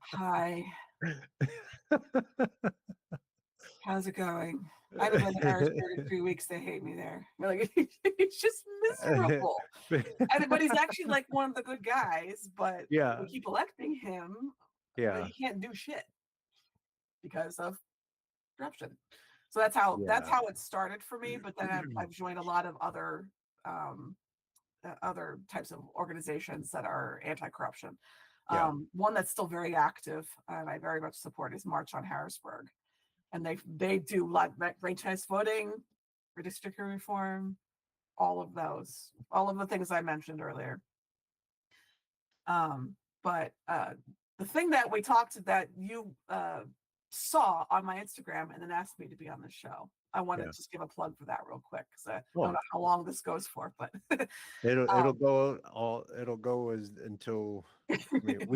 hi, how's it going? I've been in Harrisburg in 3 weeks. They hate me there. Like, he's just miserable. But he's actually like one of the good guys. But we keep electing him. But he can't do shit because of corruption. So that's how it started for me. But then I've joined a lot of other types of organizations that are anti-corruption. One that's still very active, and I very much support, is March on Harrisburg. And they do ranked voting, redistricting reform, all of the things I mentioned earlier. But the thing that you saw on my Instagram and then asked me to be on this show, I want to just give a plug for that real quick, because I don't know how long this goes for, but it'll go until, I mean,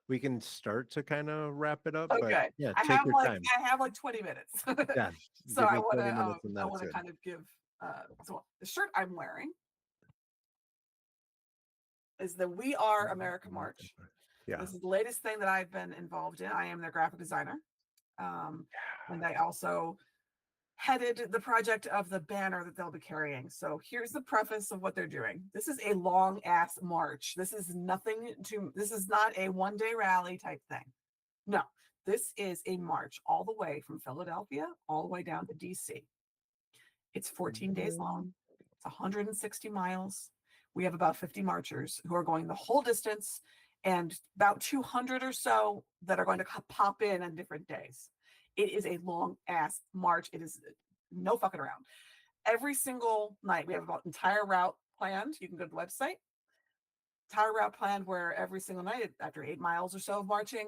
we we can start to kind of wrap it up, but Okay. yeah, I take have your like time. I have like 20 minutes. Yeah, So give me 20 minutes and I that's want to good. kind of give so the shirt I'm wearing is the We Are America March. Yeah. This is the latest thing that I've been involved in. I am their graphic designer. Um, and I also headed the project of the banner that they'll be carrying. So here's the preface of what they're doing. This is a long ass march. This is not a 1-day rally type thing. No, this is a march all the way from Philadelphia all the way down to DC. It's 14 days long. It's 160 miles. We have about 50 marchers who are going the whole distance and about 200 or so that are going to pop in on different days. It is a long ass march. It is no fucking around. Every single night, we have about entire route planned. You can go to the website. Entire route planned where every single night, after 8 miles or so of marching,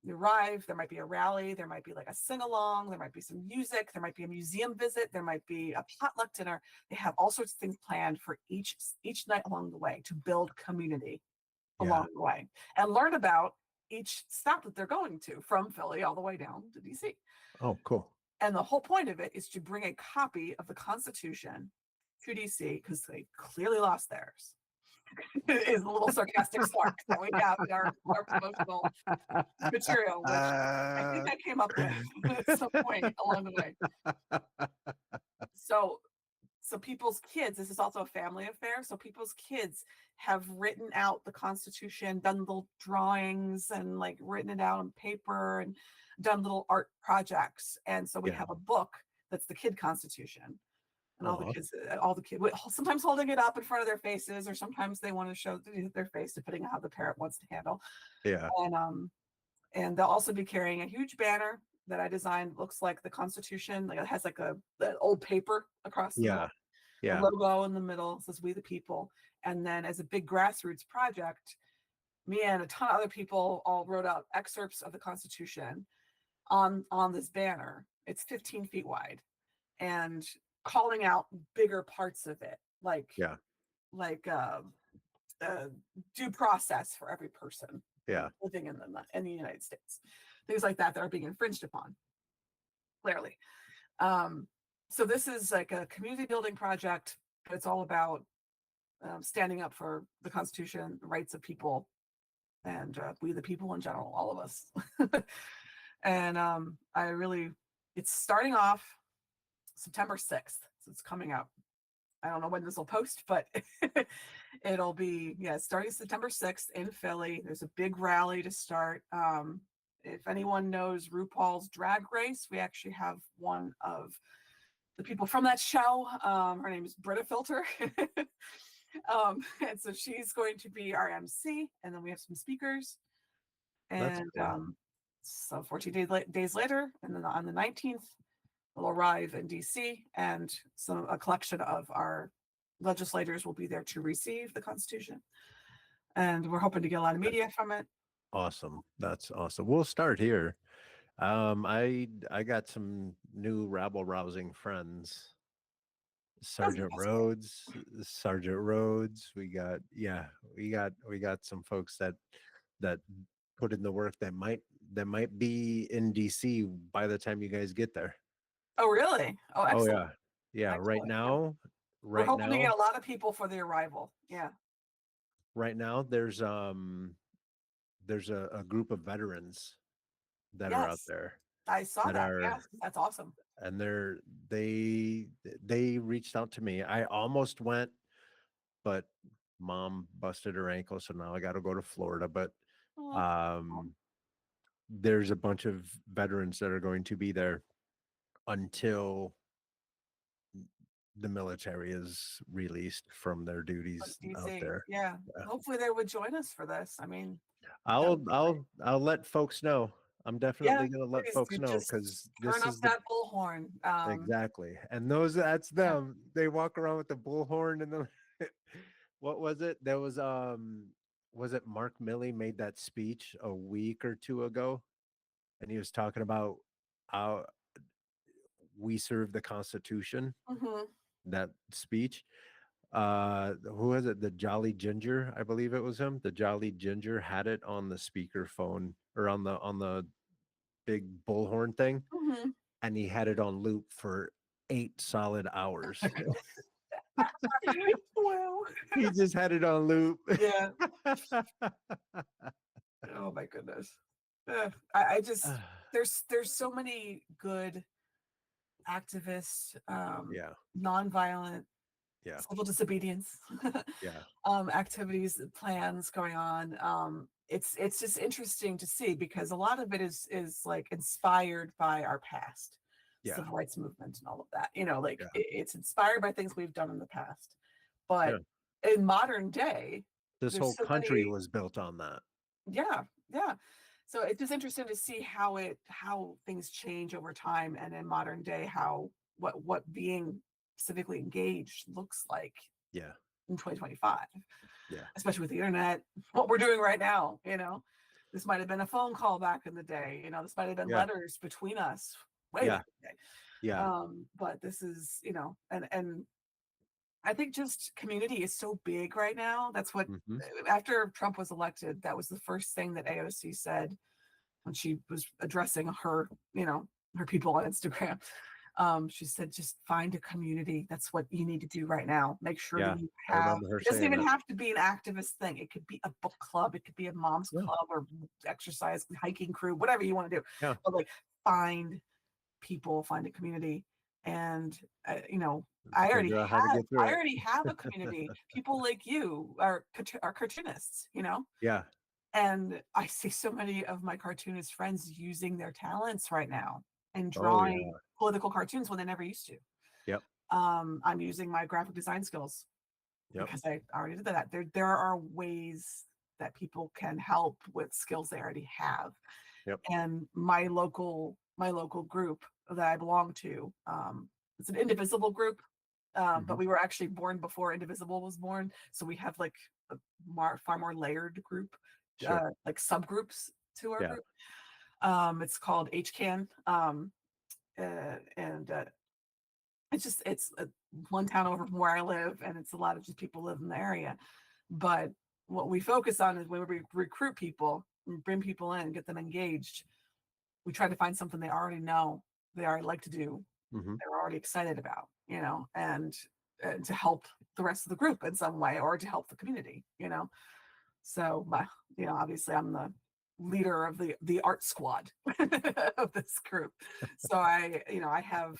you arrive, there might be a rally, there might be like a sing-along, there might be some music, there might be a museum visit, there might be a potluck dinner. They have all sorts of things planned for each night along the way to build community Yeah. along the way and learn about each stop that they're going to, from Philly all the way down to DC. Oh, cool. And the whole point of it is to bring a copy of the Constitution to DC because they clearly lost theirs. Is a little sarcastic snark that we have in our promotional material, which I think I came up with at some point along the way. So people's kids, this is also a family affair. So people's kids have written out the Constitution, done little drawings and like written it out on paper and done little art projects. And so we Yeah. have a book that's the kid Constitution. And all Aw. the kids, sometimes holding it up in front of their faces, or sometimes they want to show their face, depending on how the parent wants to handle. Yeah. And they'll also be carrying a huge banner that I designed. Looks like the Constitution. Like it has like the old paper across the middle. Yeah. The logo in the middle says "We the People." And then, as a big grassroots project, me and a ton of other people all wrote out excerpts of the Constitution on this banner. It's 15 feet wide, and calling out bigger parts of it, like due process for every person living in the United States, things like that are being infringed upon, clearly. So this is like a community building project, but it's all about standing up for the Constitution, the rights of people, and we the people in general, all of us. And it's starting off September 6th, so it's coming out. I don't know when this will post, but it'll be, starting September 6th in Philly. There's a big rally to start. If anyone knows RuPaul's Drag Race, we actually have one of the people from that show. Her name is Britta Filter. And so she's going to be our MC, and then we have some speakers. And cool. So 14 days later, and then on the 19th, will arrive in DC, and a collection of our legislators will be there to receive the Constitution. And we're hoping to get a lot of media from it. Awesome. That's awesome. We'll start here. I got some new rabble rousing friends. Sergeant Rhodes. We got some folks that put in the work that might be in DC by the time you guys get there. Oh, really? Oh, excellent. Oh, yeah. Excellent. Right now, we're hoping to get a lot of people for the arrival. Yeah. Right now, there's a group of veterans that are out there. I saw that. Yes, that's awesome. And they reached out to me. I almost went, but mom busted her ankle, so now I got to go to Florida. But there's a bunch of veterans that are going to be there until the military is released from their duties out there. Yeah. Hopefully they would join us for this. I mean, I'll let folks know. I'm definitely going to let folks know, because turn up that bullhorn. Exactly. And that's them. Yeah. They walk around with the bullhorn and the what was it? There was it Mark Milley made that speech a week or two ago, and he was talking about how we serve the Constitution. Mm-hmm. That speech. Who was it? The Jolly Ginger, I believe it was him. The Jolly Ginger had it on the speakerphone or on the big bullhorn thing, Mhm. and he had it on loop for 8 solid hours. Wow. He just had it on loop. Yeah. Oh my goodness. I just there's so many good activists, Yeah, nonviolent yeah, civil disobedience yeah, activities, plans going on. It's just interesting to see because a lot of it is like inspired by our past, yeah, civil rights movement and all of that. You know, like yeah, it's inspired by things we've done in the past. yeah. But in modern day, This there's whole so country many. was built on that. Yeah, yeah. So it's just interesting to see how things change over time, and in modern day, how what being civically engaged looks like Yeah, in 2025, yeah, especially with the internet, what we're doing right now. You know, this might have been a phone call back in the day. You know, this might have been yeah, letters between us way yeah, back in the day. yeah. But this is, you know, and I think just community is so big right now. That's what, Hmm. after Trump was elected, that was the first thing that AOC said when she was addressing her, you know, her people on Instagram. She said, just find a community. That's what you need to do right now. Make sure that Yeah, you I have, remember her it doesn't saying even that. have to be an activist thing. It could be a book club. It could be a mom's Yeah, club or exercise, hiking crew, whatever you want to do. yeah. But like find people, find a community. And, you know, I already Figure out how to have, get through I it. already have a community. People like you are cartoonists, you know, Yeah. and I see so many of my cartoonist friends using their talents right now and Oh drawing yeah. political cartoons when they never used to. Yep. I'm using my graphic design skills Yep. because I already did that. There are ways that people can help with skills they already have. Yep. And my local group that I belong to, it's an indivisible group, Hmm. but we were actually born before Indivisible was born, so we have like a far more layered group, Sure. like subgroups to our Yeah. group. It's called HCAN, and it's one town over from where I live, and it's a lot of just people live in the area. But what we focus on is when we recruit people, bring people in, get them engaged, we try to find something they already know, they already like to do, Hmm. they're already excited about, you know, and to help the rest of the group in some way or to help the community, you know. So, you know, obviously I'm the leader of the art squad of this group. So I have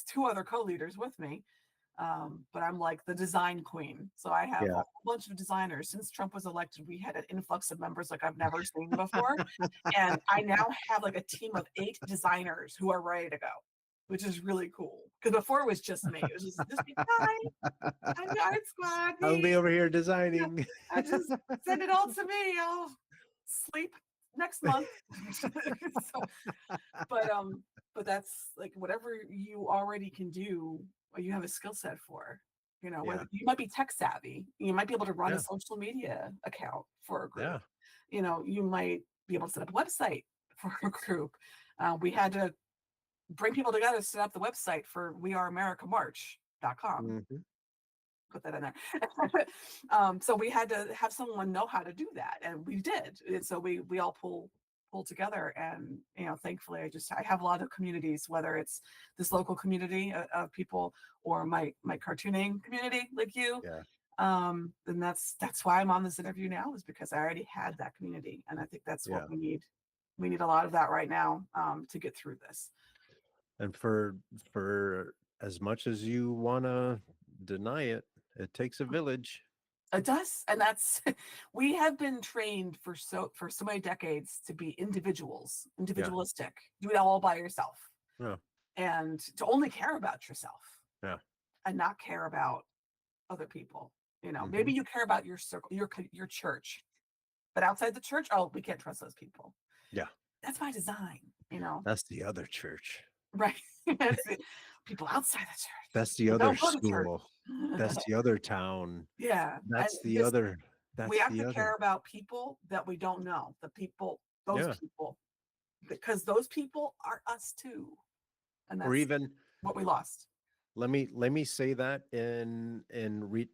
two other co-leaders with me, but I'm like the design queen. So I have a Yeah. whole bunch of designers. Since Trump was elected, we had an influx of members like I've never seen before. And I now have like a team of 8 designers who are ready to go, which is really cool. Because before it was just me. It was just me. Hi, I'm the art squad. I'll be Me. over here Yeah, designing. I just send it all to me. I'll sleep next month. So, but that's like whatever you already can do, or you have a skill set for. You know, Yeah. whether you might be tech savvy, you might be able to run a Yeah. social media account for a group. Yeah. You know, you might be able to set up a website for a group. We had to bring people together to set up the website for weareamericamarch.com. Hmm. Put that in there. So we had to have someone know how to do that, and we did. And so we all pull together, and you know, thankfully, I have a lot of communities, whether it's this local community of people or my cartooning community like you. Yeah. And that's why I'm on this interview now, is because I already had that community, and I think that's what Yeah. we need. We need a lot of that right now, to get through this. And for as much as you want to deny it, it takes a village. It does, and that's we have been trained for so many decades to be Yeah. individualistic, do it all by yourself, Yeah. and to only care about yourself Yeah. and not care about other people. You know, Hmm. maybe you care about your circle, your church, but outside the church, oh, we can't trust those people. Yeah. That's by design, you know, That's the other church. right? That's it. People outside the church That's the who other don't go to church. school. That's the other town. Yeah, and That's the just other. we That's have the to other. care about people that we don't know, those Yeah. people, because those people are us too, and Or that's even what we lost. let me say that in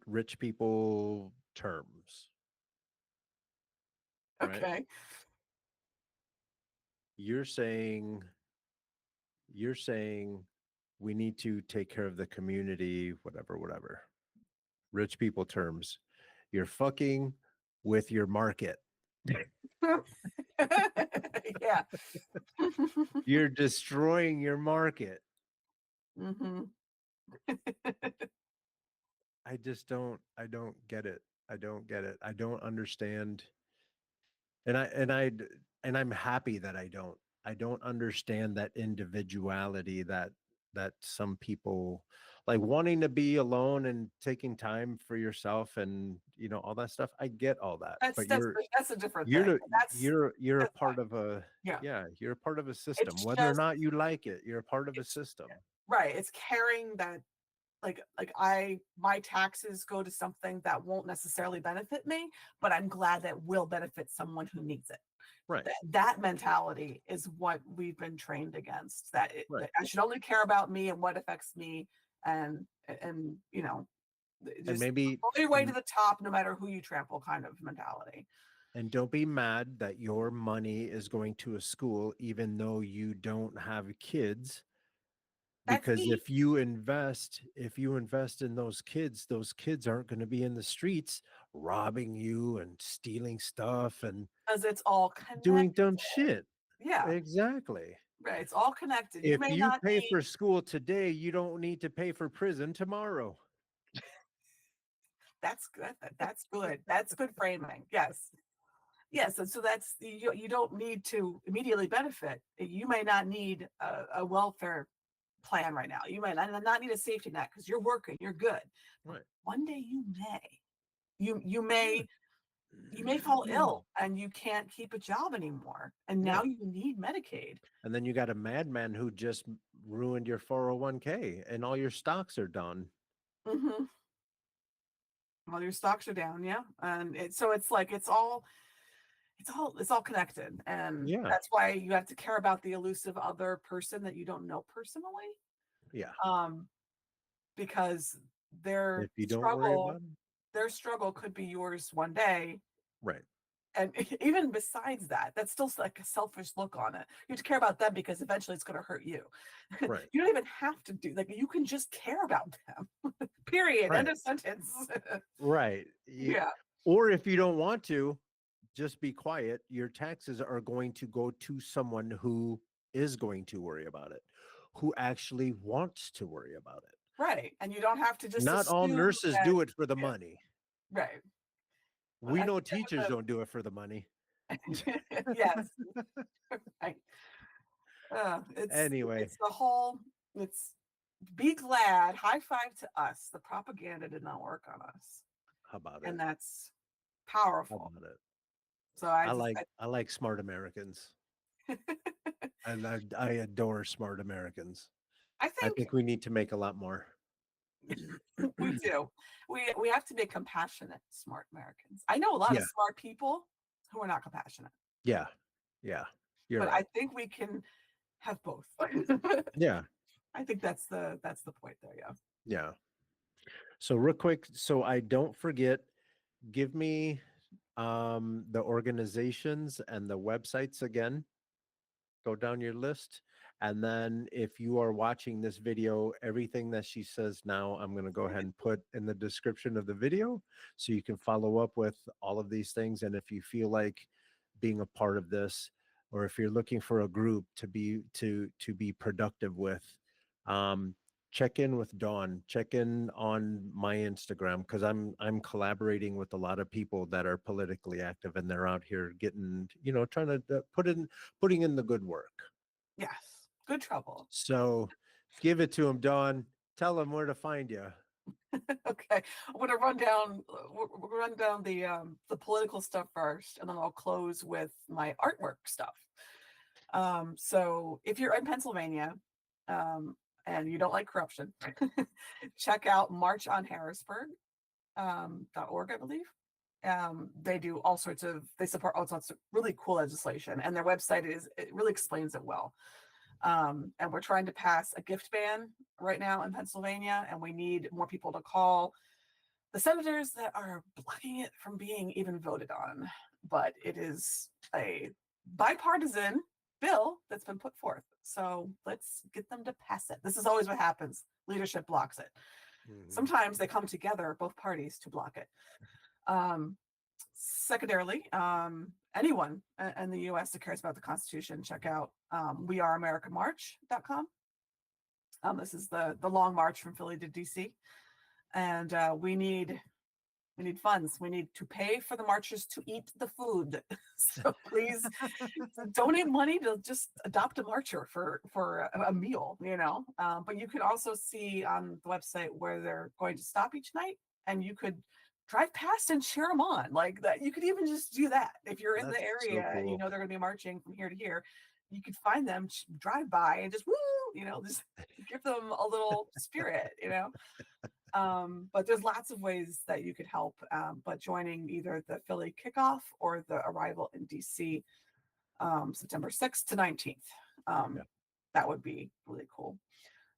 rich people terms, right? Okay. You're saying you're saying we need to take care of the community, whatever, whatever. Rich people terms. You're fucking with your market. Yeah. You're destroying your market. Hmm. I don't get it. I don't get it. I don't understand. And I'm happy that I don't understand that individuality that some people like, wanting to be alone and taking time for yourself, and all that stuff. I get all that, That's but that's you're that's a different you're thing. the- you're a That's fine. part of a Yeah. yeah, you're a part of a system, It's whether or just not you like it. You're a part of a it's system. right. It's carrying that, like my taxes go to something that won't necessarily benefit me, but I'm glad that will benefit someone who needs it. Right, That mentality is what we've been trained against. right. That I should only care about me and what affects me, and and And just maybe all your way to and the top, no matter who you trample, kind of mentality. and don't be mad that your money is going to a school even though you don't have kids, That's because me, if you invest in those kids aren't going to be in the streets robbing you and stealing stuff and because it's all doing connected. dumb shit. Yeah, Exactly. right. It's all connected. You If may you not pay need. for school today, you don't need to pay for prison tomorrow. That's good. That's good. That's good framing. Yes. Yes. And so you don't need to immediately benefit. You may not need a welfare plan right now. You might not need a safety net because you're working, you're good. But Right. one day you may. You may fall ill and you can't keep a job anymore. And Yeah. now you need Medicaid. And then you got a madman who just ruined your 401k and all your stocks are done. Hmm. Well, your stocks are down, yeah. And so it's like it's all connected. And Yeah. that's why you have to care about the elusive other person that you don't know personally. Yeah. Um, because their If you don't worry struggle, about it. their struggle could be yours one day. Right. And even besides that, that's still like a selfish look on it. You have to care about them because eventually it's going to hurt you. Right. You don't even have to do, like, you can just care about them. Period. End Right. of sentence. Right. Yeah. Or if you don't want to, just be quiet. Your taxes are going to go to someone who is going to worry about it, who actually wants to worry about it. Right. And you don't have to just Not all assume nurses that, do it for the yeah, money. right. But We I know think teachers don't do it for the money. yes. Right. Anyway, It's the whole, it's be glad, high five to us. The propaganda did not work on us. how about it? And that's How powerful. about it? So I like smart Americans. And I adore smart Americans. I I think think we need to make a lot more. we do. We have to be compassionate, smart Americans. I know a lot of Yeah. smart people who are not compassionate, Yeah. Yeah. You're but I right. think we can have both. Yeah. I think that's the point there. Yeah. Yeah. So real quick, so I don't forget, give me the organizations and the websites again. Go down your list. And then if you are watching this video, everything that she says now, I'm going to go ahead and put in the description of the video so you can follow up with all of these things. And if you feel like being a part of this, or if you're looking for a group to be productive with, um, check in with Dawn, check in on my Instagram, because I'm collaborating with a lot of people that are politically active and they're out here getting, trying to putting in the good work. Yes. Good trouble. So give it to him, Dawn. Tell him where to find you. Okay. I'm going to run down the political stuff first, and then I'll close with my artwork stuff. So if you're in Pennsylvania, and you don't like corruption, check out marchonharrisburg.org, I believe. They support all sorts of really cool legislation, and their website it really explains it well. And we're trying to pass a gift ban right now in Pennsylvania, and we need more people to call the senators that are blocking it from being even voted on. But it is a bipartisan bill that's been put forth. So let's get them to pass it. This is always what happens. Leadership blocks it. Sometimes they come together, both parties, to block it. Secondarily, anyone in the US that cares about the Constitution, check out weareamericamarch.com. This is the long march from Philly to DC. And we need funds. We need to pay for the marchers to eat the food. So please donate money to just adopt a marcher for a meal, But you could also see on the website where they're going to stop each night, and you could drive past and cheer them on like that. You could even just do that. If you're in the area and you know they're going to be marching from here to here, you could find them, drive by and just, woo, just give them a little spirit, But there's lots of ways that you could help. But joining either the Philly kickoff or the arrival in DC, September 6th to 19th, that would be really cool.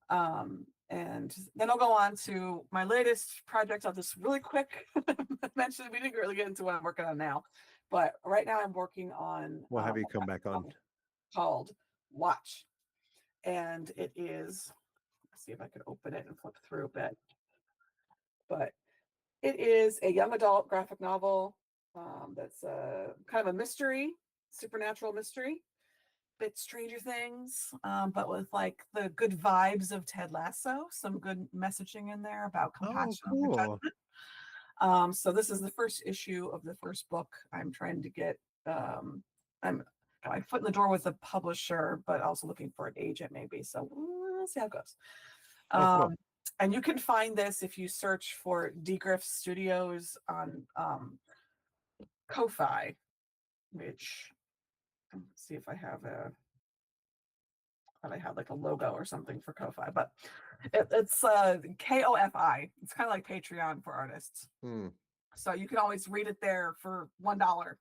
And then I'll go on to my latest project. I'll just really quick mention, we didn't really get into what I'm working on now, but right now I'm working on We'll have you come back on. Called Watch. And it is, let's see if I could open it and flip through a bit. But it is a young adult graphic novel that's a kind of a mystery, supernatural mystery, bit Stranger Things, but with like the good vibes of Ted Lasso, some good messaging in there about compassion and judgment. So this is the first issue of the first book. I'm trying to get, I'm got my foot in the door with a publisher, but also looking for an agent maybe. So we'll see how it goes. Cool. And you can find this if you search for D. Griff Studios on Ko-Fi, which, let's see if I have like a logo or something for Ko-Fi, but it's Ko-Fi. It's kind of like Patreon for artists. So you can always read it there for $1.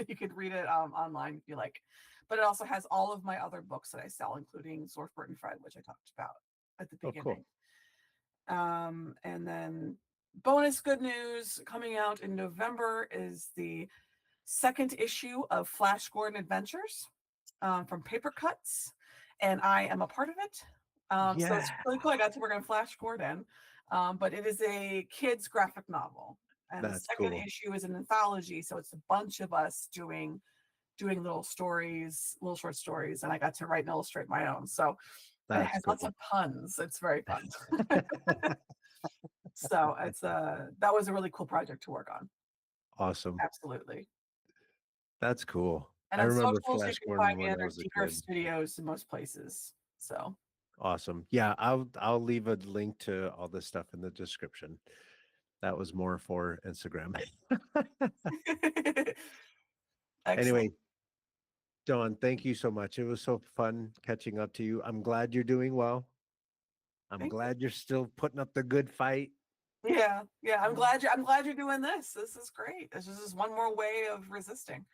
You could read it online if you like. But it also has all of my other books that I sell, including Zorfbert and Fred, which I talked about at the beginning. Cool. And then bonus good news coming out in November is the second issue of Flash Gordon Adventures from Paper Cuts, and I am a part of it. So it's really cool. I got to work on Flash Gordon, but it is a kid's graphic novel, and the second issue is an anthology. So it's a bunch of us doing little stories, little short stories, and I got to write and illustrate my own. So it has lots of puns. It's very fun. So it's that was a really cool project to work on. Awesome. Absolutely. That's cool. And I remember Flash Gordon when I was a kid. Studios in most places. So awesome. Yeah, I'll leave a link to all this stuff in the description. That was more for Instagram. Anyway, Dawn, thank you so much. It was so fun catching up to you. I'm glad you're doing well. I'm glad you're still putting up the good fight. Yeah. I'm glad you're doing this. This is great. This is just one more way of resisting.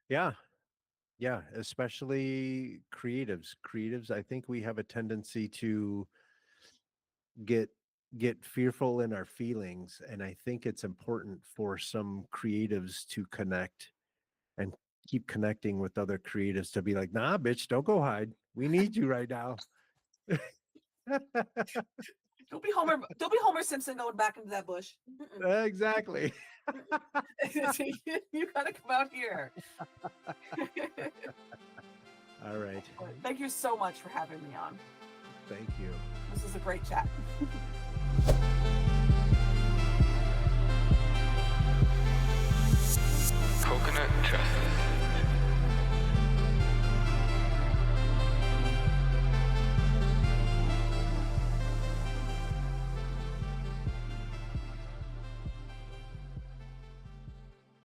Yeah, especially creatives. I think we have a tendency to get fearful in our feelings, and I think it's important for some creatives to connect and keep connecting with other creatives to be like, nah, bitch, don't go hide. We need you right now. Don't be Homer Simpson going back into that bush. Exactly. You gotta come out here. All right. Thank you so much for having me on. Thank you. This was a great chat.